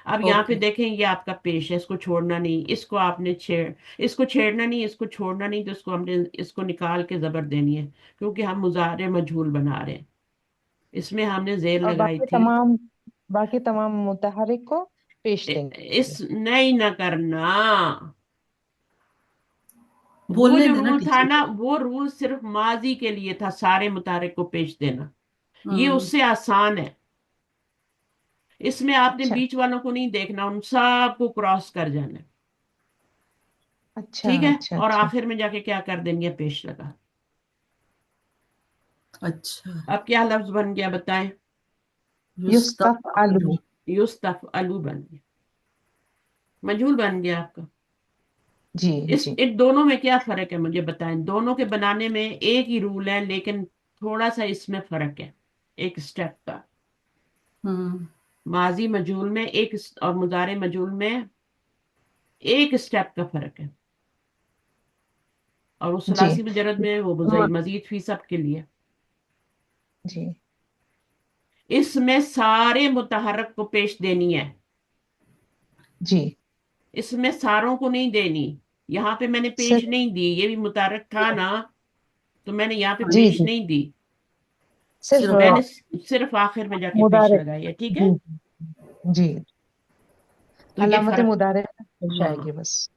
अब यहाँ पे ओके। देखें, ये आपका पेश है, इसको छोड़ना नहीं, इसको आपने इसको छेड़ना नहीं, इसको छोड़ना नहीं, तो इसको हमने इसको निकाल के जबर देनी है, क्योंकि हम मुजारे मजहूल बना रहे हैं। इसमें हमने जेर और लगाई थी। बाकी तमाम मुतहरिक को पेश देंगे। इस नहीं ना करना, वो बोलने जो देना रूल था टीचर ना, को। वो रूल सिर्फ माजी के लिए था, सारे मुतारिक को पेश देना। ये हुँ, उससे आसान है। इसमें आपने अच्छा बीच वालों को नहीं देखना, उन सबको क्रॉस कर जाना है, अच्छा ठीक है। अच्छा और अच्छा। आखिर में जाके क्या कर देंगे, पेश लगा। अच्छा। अब क्या लफ्ज बन गया बताएं, युस्तफ युस्तफ़अलु। अलू। युस्तफ अलू बन गया, मजहूल बन गया आपका। जी इस जी इन दोनों में क्या फर्क है मुझे बताएं, दोनों के बनाने में एक ही रूल है, लेकिन थोड़ा सा इसमें फर्क है, एक स्टेप का। हुँ, माजी मजहूल में और मुजारे मजहूल में एक स्टेप का फर्क है, और वो जी सुलासी मुजरद में वो म- मजीद फी सब के लिए। जी इसमें सारे मुतहरक को पेश देनी है, जी इसमें सारों को नहीं देनी। यहाँ पे मैंने पेश सिर्फ नहीं दी, ये भी मुतहरक था ना, तो मैंने यहाँ पे हाँ जी जी, पेश जी नहीं दी। सिर्फ सिर्फ़ मैंने सिर्फ आखिर में जाके पेश मुदारे। लगाई है, ठीक है। जी जी तो ये अलामत फर्क, मुदारे पेश आएगी हाँ बस।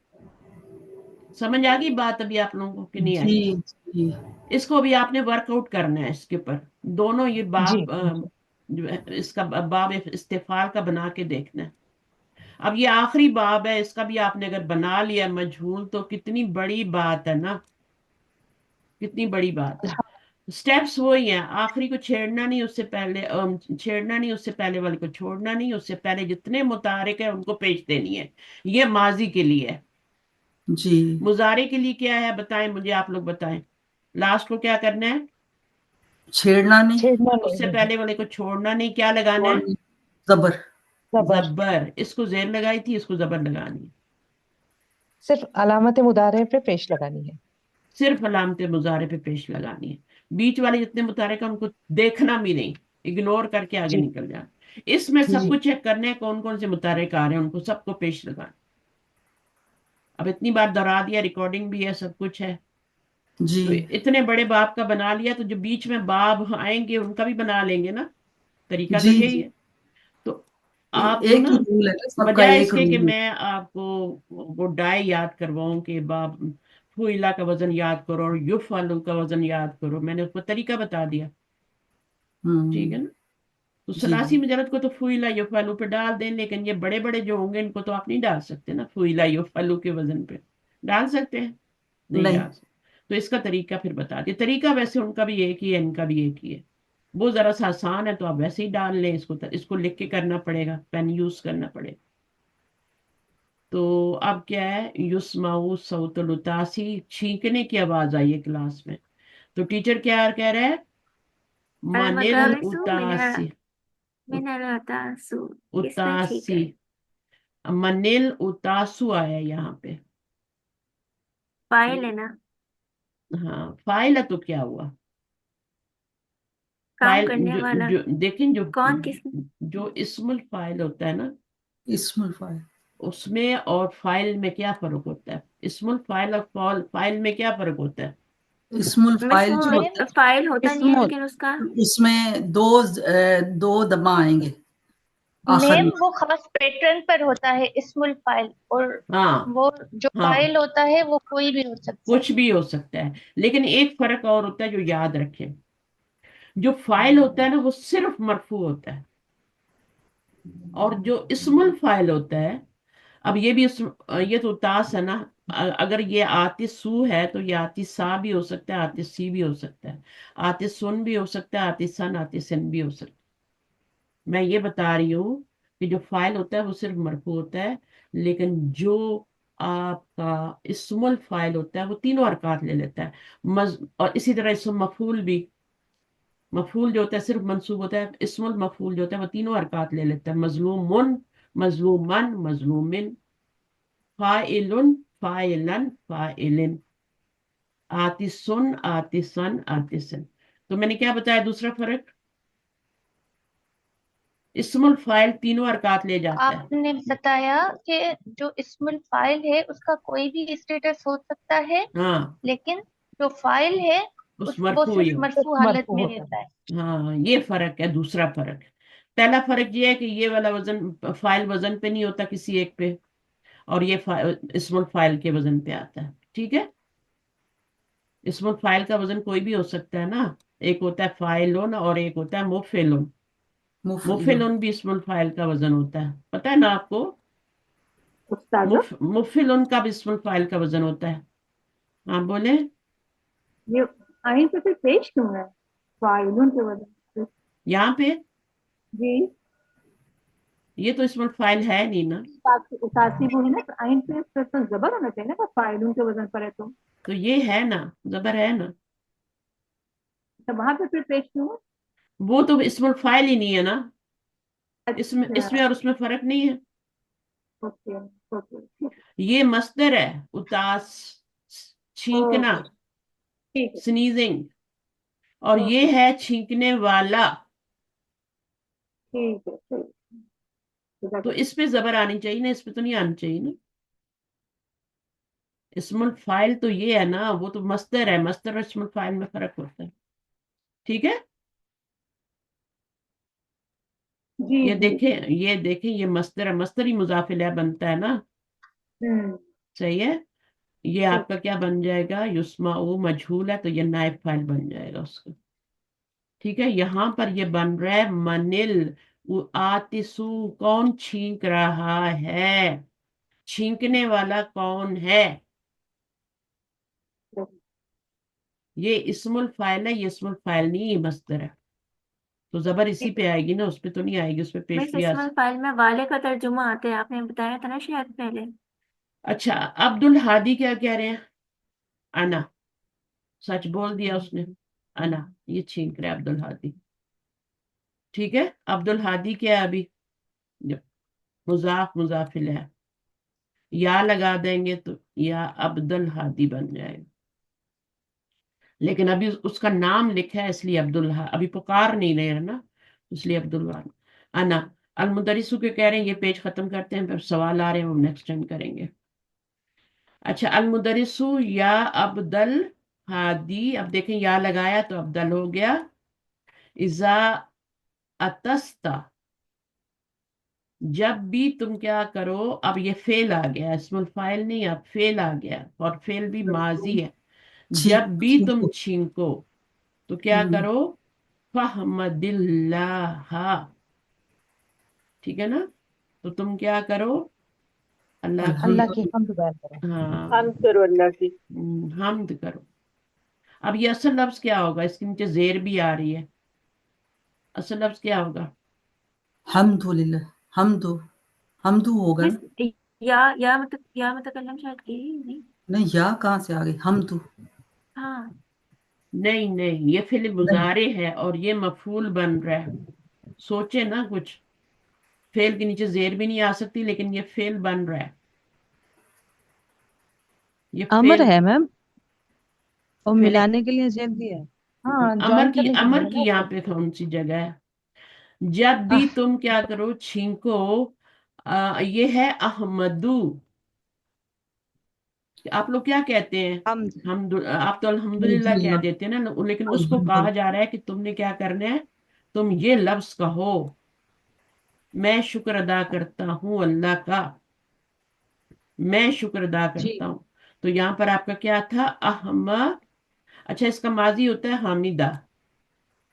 समझ आ गई बात अभी आप लोगों को कि नहीं जी, आई। जी। इसको भी आपने वर्कआउट करना है इसके ऊपर, दोनों ये जी बाब जो है, इसका बाब इस्तेफाल का बना के देखना है। अब ये आखिरी बाब है, इसका भी आपने अगर बना लिया मजहूल, तो कितनी बड़ी बात है ना, कितनी बड़ी बात है। स्टेप्स वही हैं, आखिरी को छेड़ना नहीं, उससे पहले छेड़ना नहीं, उससे पहले वाले को छोड़ना नहीं, उससे पहले जितने मुतारिक है उनको पेश देनी है। ये माजी के लिए है। जी, मुजारे के लिए क्या है बताएं मुझे, आप लोग बताएं। लास्ट को क्या करना है, छेड़ना नहीं, छेड़ना उससे नहीं है। पहले वाले को छोड़ना नहीं, क्या लगाना और है, ज़बर। जबर। जबर। इसको जेर लगाई थी, इसको जबर लगानी है। सिर्फ अलामत मुदारे पे पेश लगानी है। सिर्फ अलामत मुजारे पे पेश लगानी है, बीच वाले जितने मुतारिक है उनको देखना भी नहीं, इग्नोर करके आगे जी निकल जाना। इसमें सब जी कुछ चेक करना है, कौन कौन से मुतारिक आ रहे हैं, उनको सबको पेश लगाना। اب اتنی بار دہرا دیا، ریکارڈنگ بھی ہے، سب کچھ ہے، جی تو اتنے بڑے باب کا بنا لیا، تو جو بیچ میں باب آئیں گے ان کا بھی بنا لیں گے نا، طریقہ تو جی یہی جی ہے. تو آپ کو ایک نا ہی رول ہے نا، سب کا بجائے اس ایک کے کہ رول ہے. میں آپ کو وہ ڈائے یاد کرواؤں کہ باب فوئلہ کا وزن یاد کرو اور یف والوں کا وزن یاد کرو، میں نے اس کو طریقہ بتا دیا. ٹھیک ہے نا. تو جی سلاسی مجرد کو تو فوئلہ یف والو پہ ڈال دیں، لیکن یہ بڑے بڑے جو ہوں گے ان کو تو آپ نہیں ڈال سکتے نا فوئلہ یف والو کے وزن پہ. ڈال سکتے ہیں؟ نہیں نہیں. ڈال سکتے. تو اس کا طریقہ پھر بتا دیا. طریقہ ویسے ان کا بھی ایک ہی ہے، ان کا بھی ایک ہی ہے. وہ ذرا سا آسان ہے تو آپ ویسے ہی ڈال لیں، اس کو لکھ کے کرنا پڑے گا، پین یوز کرنا پڑے گا. تو اب کیا ہے، یسمعو صوت الاتاسی، چھینکنے کی آواز آئی ہے کلاس میں. تو ٹیچر کیا کہہ رہا ہے؟ من المدرس الاتاسی. من العطاس، کس میں ٹھیک اتاسی، ہے؟ منل اتاسو آیا یہاں پہ. فائل ہے نا، ہاں فائل ہے تو کیا ہوا؟ کام فائل کرنے والا. دیکھیں کون کس جو اسم الفائل ہوتا ہے نا، اسم الفاعل. اس میں اور فائل میں کیا فرق ہوتا ہے؟ اسم الفائل اور فائل میں کیا فرق ہوتا ہے؟ اسم الفاعل اس جو میں ہوتا فائل ہوتا نہیں ہے، اسم لیکن اس کا ہے اس میں دو دمہ آئیں گے آخر میم میں. وہ خاص پیٹرن پر ہوتا ہے اسم الفائل، اور ہاں وہ جو ہاں، فائل ہوتا ہے وہ کوئی بھی ہو سکتا ہے. کچھ بھی ہو سکتا ہے، لیکن ایک فرق اور ہوتا ہے جو یاد رکھیں. جو فائل ہوتا ہے نا وہ صرف مرفوع ہوتا ہے، اور جو اسم الفائل ہوتا ہے، اب یہ بھی یہ تو تاس ہے نا، اگر یہ آتسو ہے تو یہ آتسا بھی ہو سکتا ہے، آتسی بھی ہو سکتا ہے، آتسن بھی ہو سکتا ہے، آتسن آتسن بھی ہو سکتا ہے. میں یہ بتا رہی ہوں کہ جو فائل ہوتا ہے وہ صرف مرفوع ہوتا ہے، لیکن جو آپ کا اسم الفائل ہوتا ہے وہ تینوں حرکات لے لیتا ہے. اور اسی طرح اسم مفعول بھی، مفعول جو ہوتا ہے صرف منصوب ہوتا ہے، اسم المفعول جو ہوتا ہے وہ تینوں حرکات لے لیتا ہے. مظلوم، مظلومن، مظلومن، فائل، فائلن، فائلن، آتسن، آتسن، آتسن. تو میں نے کیا بتایا دوسرا فرق؟ اسم الفائل تینوں حرکات لے جاتا ہے. آپ نے بتایا کہ جو اسم الفائل ہے اس کا کوئی بھی اسٹیٹس ہو سکتا ہے، ہاں لیکن جو فائل ہے اس وہ مرفوع ہی صرف ہو. مرفوع حالت مرفوع میں ہوتا رہتا ہے. ہاں یہ فرق ہے، دوسرا فرق. پہلا فرق یہ ہے کہ یہ والا وزن فائل وزن پہ نہیں ہوتا کسی ایک پہ، اور یہ اسم الفائل کے وزن پہ آتا ہے. ٹھیک ہے. اسم الفائل کا وزن کوئی بھی ہو سکتا ہے نا، ایک ہوتا ہے فائلون اور ایک ہوتا ہے مفعلون. مفعول. مفعلون بھی اسم الفائل کا وزن ہوتا ہے، پتہ ہے نا آپ کو؟ استاذہ مفعلون کا بھی اسم الفائل کا وزن ہوتا ہے. ہاں بولیں. یہ آئین پہ پھر پیش کیوں ہے فاعلون کے وجہ سے؟ یہاں پہ جی یہ تو اسم الفائل ہے نہیں نا، اساسی وہ ہے نا، آئین پہ اس پر تو زبر ہونا چاہیے نا، فاعلون کے وزن پر ہے تو یہ ہے نا، زبر ہے نا. تو وہاں پہ پھر پیش کیوں ہے؟ وہ تو اسم الفائل ہی نہیں ہے نا، اس اچھا میں اور اس میں فرق نہیں ہے. اوکے اوکے یہ مصدر ہے، اتاس، چھینکنا، اوکے ٹھیک ہے سنیزنگ، اور اوکے یہ ہے چھینکنے والا. ٹھیک ہے ٹھیک تو ہے. اس پہ زبر آنی چاہیے نا، اس پہ تو نہیں آنی چاہیے نا. اسم الفائل تو یہ ہے نا، وہ تو مصدر ہے، مصدر اور اسم الفائل میں فرق ہوتا ہے. ٹھیک ہے. جی یہ جی دیکھیں یہ مصدر ہے، مصدر ہی مضاف الیہ بنتا ہے نا. ہوں صحیح ہے. یہ ٹھیک آپ کا کیا بن جائے گا؟ یسمعو مجہول ہے تو یہ نائب فائل بن جائے گا اس کا. ٹھیک ہے. یہاں پر یہ بن رہا ہے منل آتسو، کون چھینک رہا ہے، چھینکنے والا کون ہے. یہ اسم الفائل ہے، یہ اسم الفائل نہیں، یہ مصدر ہے. تو زبر اسی پہ آئے گی نا، اس پہ تو نہیں آئے گی، اس پہ پیش بس بھی اسم الفائل میں والے کا ترجمہ آتا ہے، آپ نے بتایا تھا نا شاید پہلے. اچھا عبد الحادی کیا کہہ رہے ہیں؟ انا. سچ بول دیا اس نے، انا. یہ چھینک رہے عبد الحادی. ٹھیک ہے. عبد الحادی کیا ہے ابھی؟ مضاف مضاف الیہ، یا لگا دیں گے تو یا عبد الحادی بن جائے گا. لیکن ابھی اس کا نام لکھا ہے اس لیے عبداللہ، ابھی پکار نہیں رہے نا، اس لیے عبداللہ. انا المدرسو کے کہہ رہے ہیں یہ پیج ختم کرتے ہیں، پھر سوال آ رہے ہیں وہ نیکسٹ ٹائم کریں گے. अच्छा, अलमुदरिसु या अब्दल हादी, अब देखें या लगाया तो अब्दल हो गया। इजा अतस्ता, जब भी तुम क्या करो, अब ये फेल आ गया, इस्मुल फाइल नहीं, अब फेल आ गया, और फेल भी माजी है। जब भी तुम छींको। छींको तो क्या करो, फहमदिल्लाह, ठीक है ना। तो तुम क्या करो, अल्लाह की, अल्लाह की अल्हम्दुलिल्लाह। हम्द बयान करो। हाँ, हम करो अल्लाह की। हम्द करो। अब ये असल लफ्ज क्या होगा, इसके नीचे जेर भी आ रही है, असल लफ्ज क्या होगा? हम्दुलिल्लाह, हमदु, हमदु होगा मिस, ना। या मुतकल्लम शायद की नहीं। नहीं, या कहाँ से आ गई, हमदु। हाँ, नहीं नहीं, ये फिल नहीं, मुजारे है और ये मफूल बन रहा है। सोचे ना कुछ, फेल के नीचे जेर भी नहीं आ सकती, लेकिन ये फेल बन रहा है, ये अमर फेल। है मैम, और फेल, मिलाने के लिए जेल दिया है। हाँ, अमर ज्वाइन की, करने के लिए अमर है की ना यहाँ वो। पे कौन सी जगह है? जब भी आह, तुम क्या करो, छींको, ये है अहमदू। आप लोग क्या कहते हैं? हमद, आप तो अल्हम्दुलिल्लाह कह अल्हम्दुलिल्लाह, देते हैं ना, लेकिन उसको कहा अल्हम्दुलिल्लाह। जा रहा है कि तुमने क्या करना है, तुम ये लफ्ज कहो, मैं शुक्र अदा करता हूँ अल्लाह का, मैं शुक्र अदा जी। करता हूँ। तो यहाँ पर आपका क्या था, अहमा, अच्छा, इसका माजी होता है हामिदा,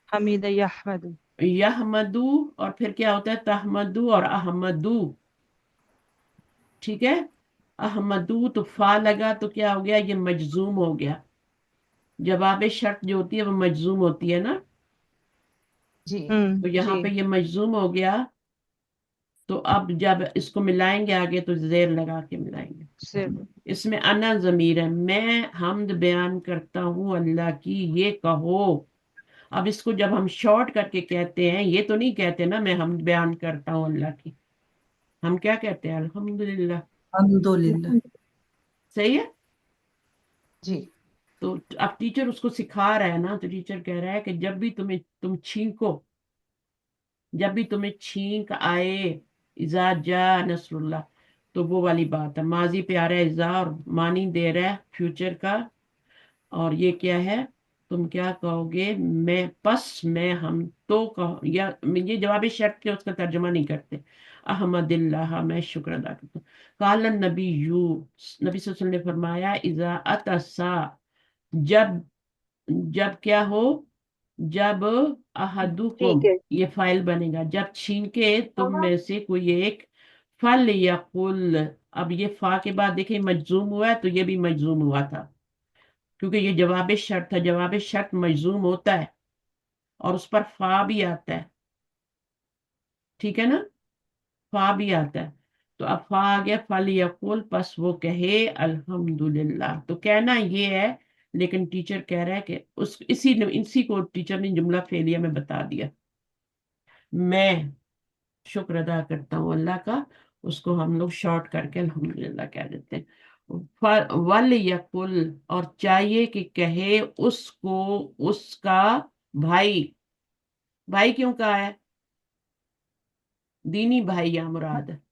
हमीद यहमद। यहमदू, और फिर क्या होता है, तहमदू और अहमदू, ठीक है। अहमदू तो फा लगा तो क्या हो गया, ये मजजूम हो गया। जवाब शर्त जो होती है वो मजजूम होती है ना, जी तो यहाँ जी। पे ये मजजूम हो गया। तो अब जब इसको मिलाएंगे आगे तो जेर लगा के मिलाएंगे। सिर्फ। इसमें अना जमीर है, मैं हमद बयान करता हूँ अल्लाह की, ये कहो। अब इसको जब हम शॉर्ट करके कहते हैं, ये तो नहीं कहते ना मैं हमद बयान करता हूँ अल्लाह की, हम क्या कहते हैं, अल्हम्दुलिल्लाह। अल्हम्दुलिल्लाह। सही है। जी। तो अब टीचर उसको सिखा रहा है ना, तो टीचर कह रहा है कि जब भी तुम छींको, जब भी तुम्हें छींक आए, इजा जा नसरुल्लाह, तो वो वाली बात है, माजी पे आ रहा है इजा, और मानी दे रहा है फ्यूचर का। और ये क्या है, तुम क्या कहोगे, मैं पस मैं हम तो कहो, या ये जवाब शर्त के, उसका तर्जुमा नहीं करते। अहमदिल्लाह, मैं शुक्र अदा करता हूँ। काल नबी यू, नबी सल्लल्लाहु अलैहि वसल्लम ने फरमाया, इजा अतसा, जब, जब क्या हो, जब ठीक अहदुकुम, है। ये फाइल बनेगा, जब छींके तुम में से कोई एक, फल यकुल, अब ये फा के बाद देखिए मजजूम हुआ है, तो ये भी मजजूम हुआ था, क्योंकि ये जवाब शर्त था, जवाब शर्त मजजूम होता है और उस पर फा भी आता है, ठीक है ना, फा भी आता है। तो अब फा आ गया, फल यकुल, पस वो कहे अल्हम्दुलिल्लाह, तो कहना ये है। लेकिन टीचर कह रहा है कि उस इसी को टीचर ने जुमला फेलिया में बता दिया, मैं शुक्र अदा करता हूँ अल्लाह का, उसको हम लोग शॉर्ट करके अल्हम्दुलिल्लाह कह देते हैं। वल यकुल, और चाहिए कि कहे उसको, उसका भाई, भाई क्यों कहा है, दीनी भाई या मुराद है,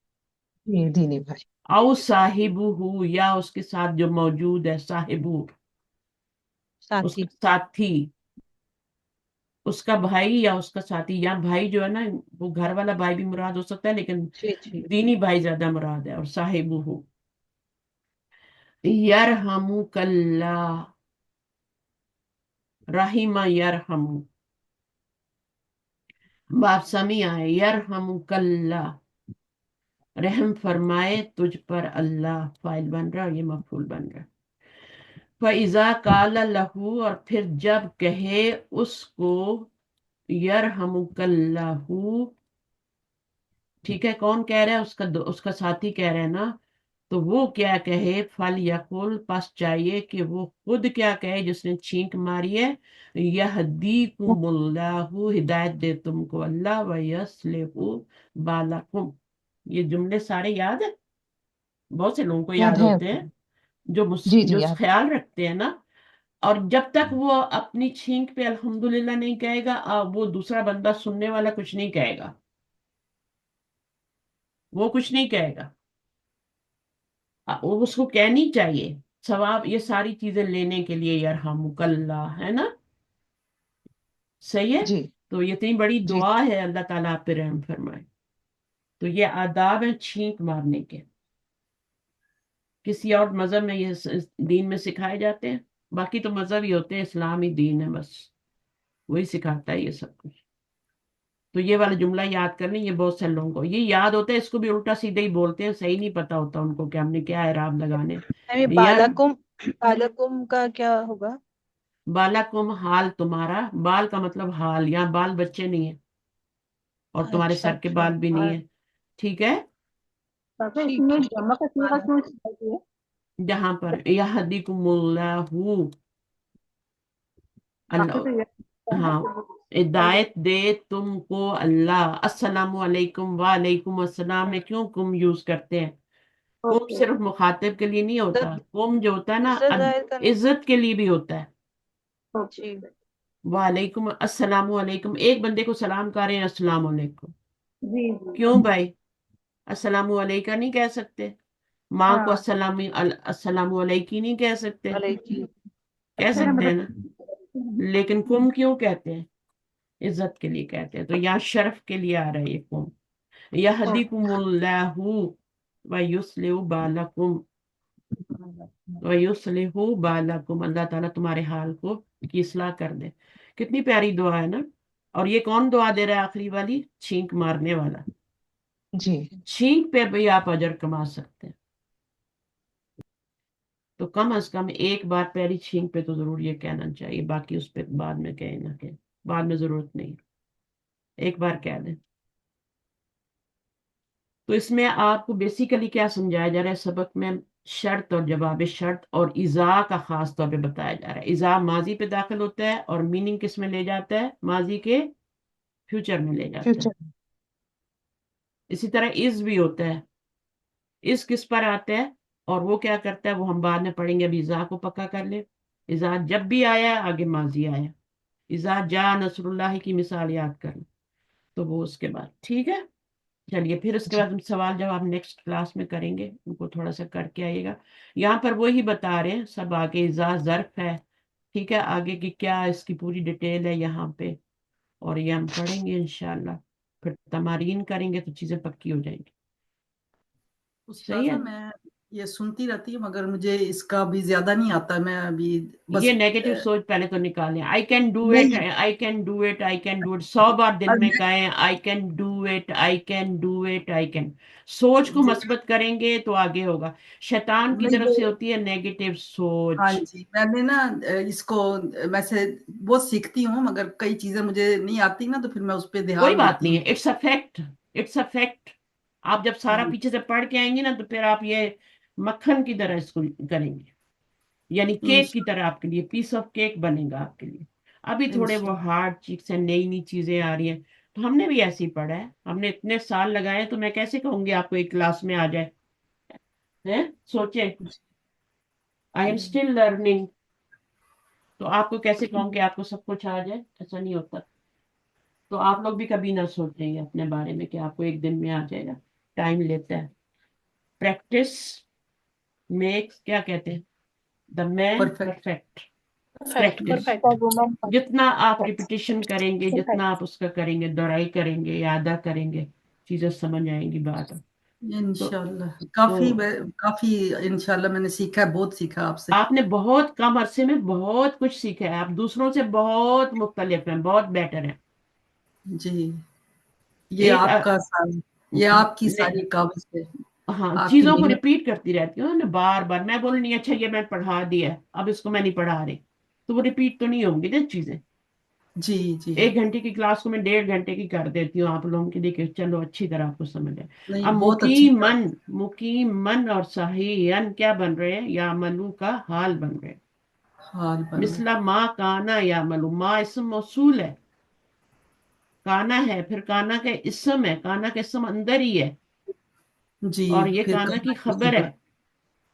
ये दीनी भाई। औ साहिबू, या उसके साथ जो मौजूद है, साहिबू, उसका साथी। साथी, उसका भाई या उसका साथी, या भाई जो है ना, वो घर वाला भाई भी मुराद हो सकता है, लेकिन जी जी। दीनी भाई ज्यादा मुराद है, और साहिबू, यरहमुकल्ला, रहीमा यरहमु, बाप समी आए, यरहमुकल्ला, रहम फरमाए तुझ पर अल्लाह, फाइल बन रहा है और ये मफूल बन रहा है। फइजा काला लहू, और फिर जब कहे उसको, यरहमुकल्लाहू, ठीक है, कौन कह रहा है, उसका साथी कह रहा है ना, तो वो क्या कहे, फल यकुल, पास चाहिए कि वो खुद क्या कहे, जिसने छींक मारी है, यहदीकुमुल्लाहु, हिदायत दे तुमको अल्लाह, व यस्लिहु बालकुम। ये जुमले सारे याद है, बहुत से लोगों को याद याद है। होते हैं, जो जी जी जो याद। ख्याल रखते हैं ना। और जब तक वो अपनी छींक पे अल्हम्दुलिल्लाह नहीं कहेगा, वो दूसरा बंदा सुनने वाला कुछ नहीं कहेगा, वो कुछ नहीं कहेगा। وہ اس کو کہنی چاہیے ثواب یہ ساری چیزیں لینے کے لیے، یرحمک اللہ، ہے نا؟ صحیح ہے؟ جی تو یہ اتنی بڑی جی دعا ہے، اللہ تعالیٰ آپ پہ رحم فرمائے۔ تو یہ آداب ہیں چھینک مارنے کے، کسی اور مذہب میں یہ دین میں سکھائے جاتے ہیں؟ باقی تو مذہب ہی ہوتے ہیں، اسلامی دین ہے بس، وہی سکھاتا ہے یہ سب کچھ۔ تو یہ والا جملہ یاد کر لیں، یہ بہت سے لوگوں کو یہ یاد ہوتا ہے، اس کو بھی الٹا سیدھا ہی بولتے ہیں، صحیح نہیں پتا ہوتا ان کو کہ ہم نے کیا اعراب لگانے یہ یار۔ بالکم کا کیا ہوگا؟ بالکم حال تمہارا، بال کا مطلب حال، یہاں بال بچے نہیں ہیں اور تمہارے اچھا سر کے اچھا بال بھی نہیں ہیں، ٹھیک ہے؟ पापा ٹھیک इसमें ٹھیک जमा का सीगा क्यों चाहिए? جہاں پر یہدیکم اللہ، बाकी तो ये ہاں ہدایت دے تم کو اللہ، السلام علیکم، وعلیکم السلام میں کیوں کم یوز کرتے ہیں؟ کم ओके صرف مخاطب کے لیے نہیں ہوتا، کم جو ہوتا ہے نا عزت ظاہر کرنے عزت کے لیے بھی ہوتا ہے۔ ओके جی وعلیکم السلام علیکم، ایک بندے کو سلام کر رہے ہیں السلام علیکم، जी जी کیوں بھائی؟ السلام علیکم نہیں کہہ سکتے؟ ماں کو हाँ السلام علیکم نہیں کہہ سکتے؟ علیکم کہہ अच्छा है سکتے ہیں نا؟ मतलब لیکن کم کیوں کہتے ہیں؟ عزت کے لیے کہتے ہیں، تو یہاں شرف کے لیے آ رہا ہے یہ کم۔ یہدیکم اللہ ویصلح بالکم، ویصلح بالکم، اللہ تعالیٰ تمہارے حال کو کی اصلاح کر دے۔ کتنی پیاری دعا ہے نا؟ اور یہ کون دعا دے رہا ہے آخری والی؟ چھینک مارنے والا۔ جی چھینک پہ بھی آپ اجر کما سکتے ہیں، تو کم از کم ایک بار پہلی چھینک پہ تو ضرور یہ کہنا چاہیے، باقی اس پہ بعد میں کہیں نہ کہ بعد میں ضرورت نہیں، ایک بار کہہ دیں۔ تو اس میں آپ کو بیسیکلی کیا سمجھایا جا رہا ہے سبق میں؟ شرط اور جواب شرط اور اذا کا خاص طور پہ بتایا جا رہا ہے۔ اذا ماضی پہ داخل ہوتا ہے اور میننگ کس میں لے جاتا ہے؟ ماضی کے فیوچر میں لے جاتا ہے۔ فیوچر اسی طرح از بھی ہوتا ہے، اس کس پر آتا ہے اور وہ کیا کرتا ہے وہ ہم بعد میں پڑھیں گے، ابھی اذا کو پکا کر لے۔ اذا جب بھی آیا آگے ماضی آیا، اذا جاء نصر اللہ کی مثال یاد کر لیں، تو وہ اس کے بعد ٹھیک ہے۔ چلیے پھر اس کے جی بعد ہم سوال جواب نیکسٹ کلاس میں کریں گے، ان کو تھوڑا سا کر کے آئیے گا۔ یہاں پر وہی بتا رہے ہیں سب، آگے اذا ظرف ہے، ٹھیک ہے، آگے کی کیا اس کی پوری ڈیٹیل ہے یہاں پہ، اور یہ ہم پڑھیں گے انشاءاللہ، پھر تمارین کریں گے تو چیزیں پکی ہو جائیں گی۔ صحیح استاذہ ہے؟ میں یہ سنتی رہتی ہوں مگر مجھے اس کا بھی زیادہ نہیں آتا، میں ابھی بس یہ نیگیٹو سوچ پہلے تو نکالیں، آئی کین ڈو اٹ، نہیں I can do it, I can do it, 100 بار دل اور میں کہیں I can do it, I can do it, I can. سوچ کو جی مثبت کریں گے تو آگے ہوگا، شیطان کی نہیں طرف سے ہوتی ہے نیگیٹو ہاں سوچ۔ جی میں نے نا اس کو میں سے بہت سیکھتی ہوں مگر کئی چیزیں مجھے نہیں آتی نا تو پھر میں اس پہ کوئی دھیان بات دیتی نہیں ہوں۔ ہے، it's a fact, it's a fact. آپ جب سارا جی پیچھے سے پڑھ کے آئیں گے نا تو پھر آپ یہ مکھن کی طرح اس کو کریں گے، یعنی کیک کی طرح آپ کے لیے پیس آف کیک بنے گا آپ کے لیے۔ ابھی تھوڑے وہ انشاءاللہ ہارڈ چیز ہیں، نئی نئی چیزیں آ رہی ہیں، تو ہم نے بھی ایسے ہی پڑھا ہے، ہم نے اتنے سال لگائے، تو میں کیسے کہوں گی آپ کو ایک کلاس میں آ جائے؟ ہیں سوچیں، آئی ایم اسٹل لرننگ، تو آپ کو کیسے کہوں کہ آپ کو سب کچھ آ جائے؟ ایسا نہیں ہوتا۔ تو آپ لوگ بھی کبھی نہ سوچیں گے اپنے بارے میں کہ آپ کو ایک دن میں آ جائے گا، ٹائم لیتا ہے۔ پریکٹس میکس کیا کہتے ہیں، دا مین پرفیکٹ پرفیکٹ۔ پریکٹس جتنا آپ ریپیٹیشن کریں گے، جتنا آپ اس کا کریں گے، دہرائی کریں گے، یادہ کریں گے، چیزیں سمجھ آئیں گی بات۔ تو انشاءاللہ تو کافی انشاءاللہ میں نے سیکھا ہے، بہت سیکھا آپ سے۔ آپ نے بہت کم عرصے میں بہت کچھ سیکھا ہے، آپ دوسروں سے بہت مختلف ہیں، بہت بیٹر ہیں۔ جی یہ ایک آپ کا یہ آپ کی ساری کاوش ہے، ہاں آپ کی چیزوں کو محنت۔ ریپیٹ کرتی رہتی ہوں نا بار بار، میں بولنی اچھا یہ میں پڑھا دیا اب اس کو میں نہیں پڑھا رہی، تو وہ ریپیٹ تو نہیں ہوں گی نا چیزیں۔ جی جی 1 گھنٹے کی کلاس کو میں 1.5 گھنٹے کی کر دیتی ہوں آپ لوگوں کی، دیکھیں چلو اچھی طرح آپ کو سمجھ ہے۔ اب نہیں بہت اچھی مقیمن، مقیمن اور صحیحن کیا بن رہے ہیں؟ یا ملو کا حال بن رہے ہیں۔ حال بن رہا مثلا ما کانا یا ملو، ما اسم موصول ہے، کانا ہے، پھر کانا کا اسم ہے، کانا کا اسم اندر ہی ہے، ہے جی اور یہ پھر کانا کی خبر ہے،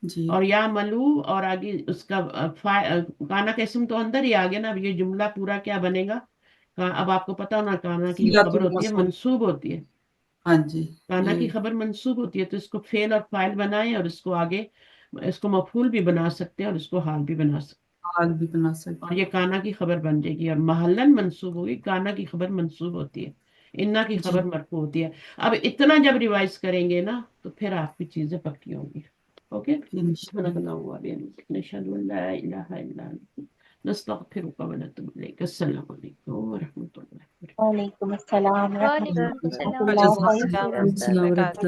جی اور یا ملو اور آگے اس کا کانا کا اسم تو اندر ہی آگے نا۔ اب یہ جملہ پورا کیا بنے گا؟ اب آپ کو پتا ہونا کانا کی جو صیغۃ خبر ہوتی ہے الموصول منصوب ہوتی ہے، हाँ जी काना की ये खबर मंसूब होती है तो इसको फेल और फाइल बनाए और इसको आगे इसको मफूल भी बना सकते हैं और इसको हाल भी बना सकते हाल भी बना हैं सकते और ये काना की खबर बन जाएगी और महलन मंसूब होगी काना की खबर मंसूब होती है इन्ना की जी खबर मरफू होती है। अब इतना जब रिवाइज करेंगे ना तो फिर आपकी चीजें पक्की होंगी। ओके इंशाल्लाह। नस्तगफिरुका व नतूबु इलैक। अस्सलामु अलैकुम व रहमतुल्लाहि व बरकातुहू। वालेकुम अस्सलाम वालेकुम रहमतुल्लाह अस्सलाम जज़ाकल्लाहु जज़ाकल्लाह खैरन। अस्सलाम वालेकुम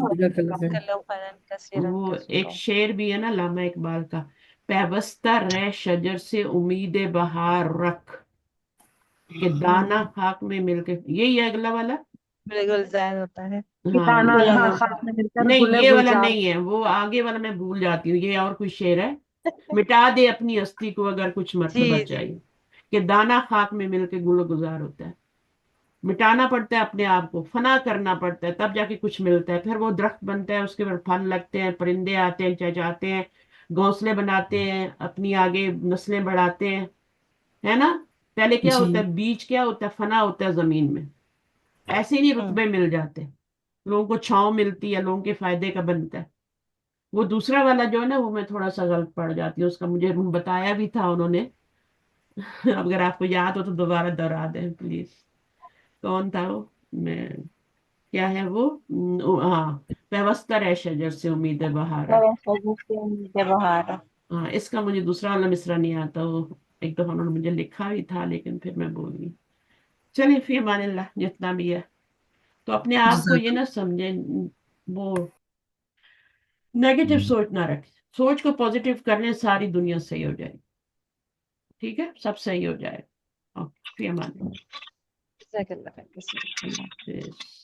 वरहमतुल्लाहि वबरकातुहू। जज़ाकल्लाहु खैरन कसीरन वो एक कसीरन। शेर भी है ना लामा इकबाल का, पैबस्ता रह शजर से उम्मीद बहार रख कि दाना खाक में मिलके, यही है अगला वाला। बिल्कुल ज़ाहिर होता है। हाँ दाना ये हाँ वो खाक में मिलकर नहीं, गुले ये वाला गुलजार। नहीं है, वो आगे वाला मैं भूल जाती हूँ, ये और कोई शेर है। मिटा दे अपनी हस्ती को अगर कुछ मर्तबा जी जी चाहिए, कि दाना खाक में मिलके गुल गुजार होता है। मिटाना पड़ता है अपने आप को, फना करना पड़ता है, तब जाके कुछ मिलता है। फिर वो दरख्त बनता है, उसके ऊपर फल लगते हैं, परिंदे आते हैं, चहचहाते हैं, घोंसले बनाते हैं, अपनी आगे नस्लें बढ़ाते हैं, है ना। पहले क्या जी होता है, बीज क्या होता है, फना होता है जमीन में, ऐसे नहीं हम्म रुतबे मिल जाते, लोगों को छांव मिलती है, लोगों के फायदे का बनता है। वो दूसरा वाला जो है ना, वो मैं थोड़ा सा गलत पड़ जाती हूँ, उसका मुझे बताया भी था उन्होंने। अगर आपको याद हो तो दोबारा दोहरा दें प्लीज। कौन था वो, मैं, क्या है वो, हाँ, पेवस्तर है शजर से उम्मीद बहार। बहार। हाँ, इसका मुझे दूसरा वाला मिसरा नहीं आता, वो एक दफा उन्होंने मुझे लिखा भी था लेकिन फिर मैं भूल गई। चलिए फिर अमानिल्लाह, जितना भी है तो अपने आप को ये जज़ाक ना समझे, वो नेगेटिव सोच ना रखें, सोच को पॉजिटिव करने सारी दुनिया सही हो जाएगी। ठीक है, सब सही हो जाएगा। ओके, फिर अमानिल्लाह। जज़ाकल्लाह खैर कसीरन। अल्लाह हाफिज़।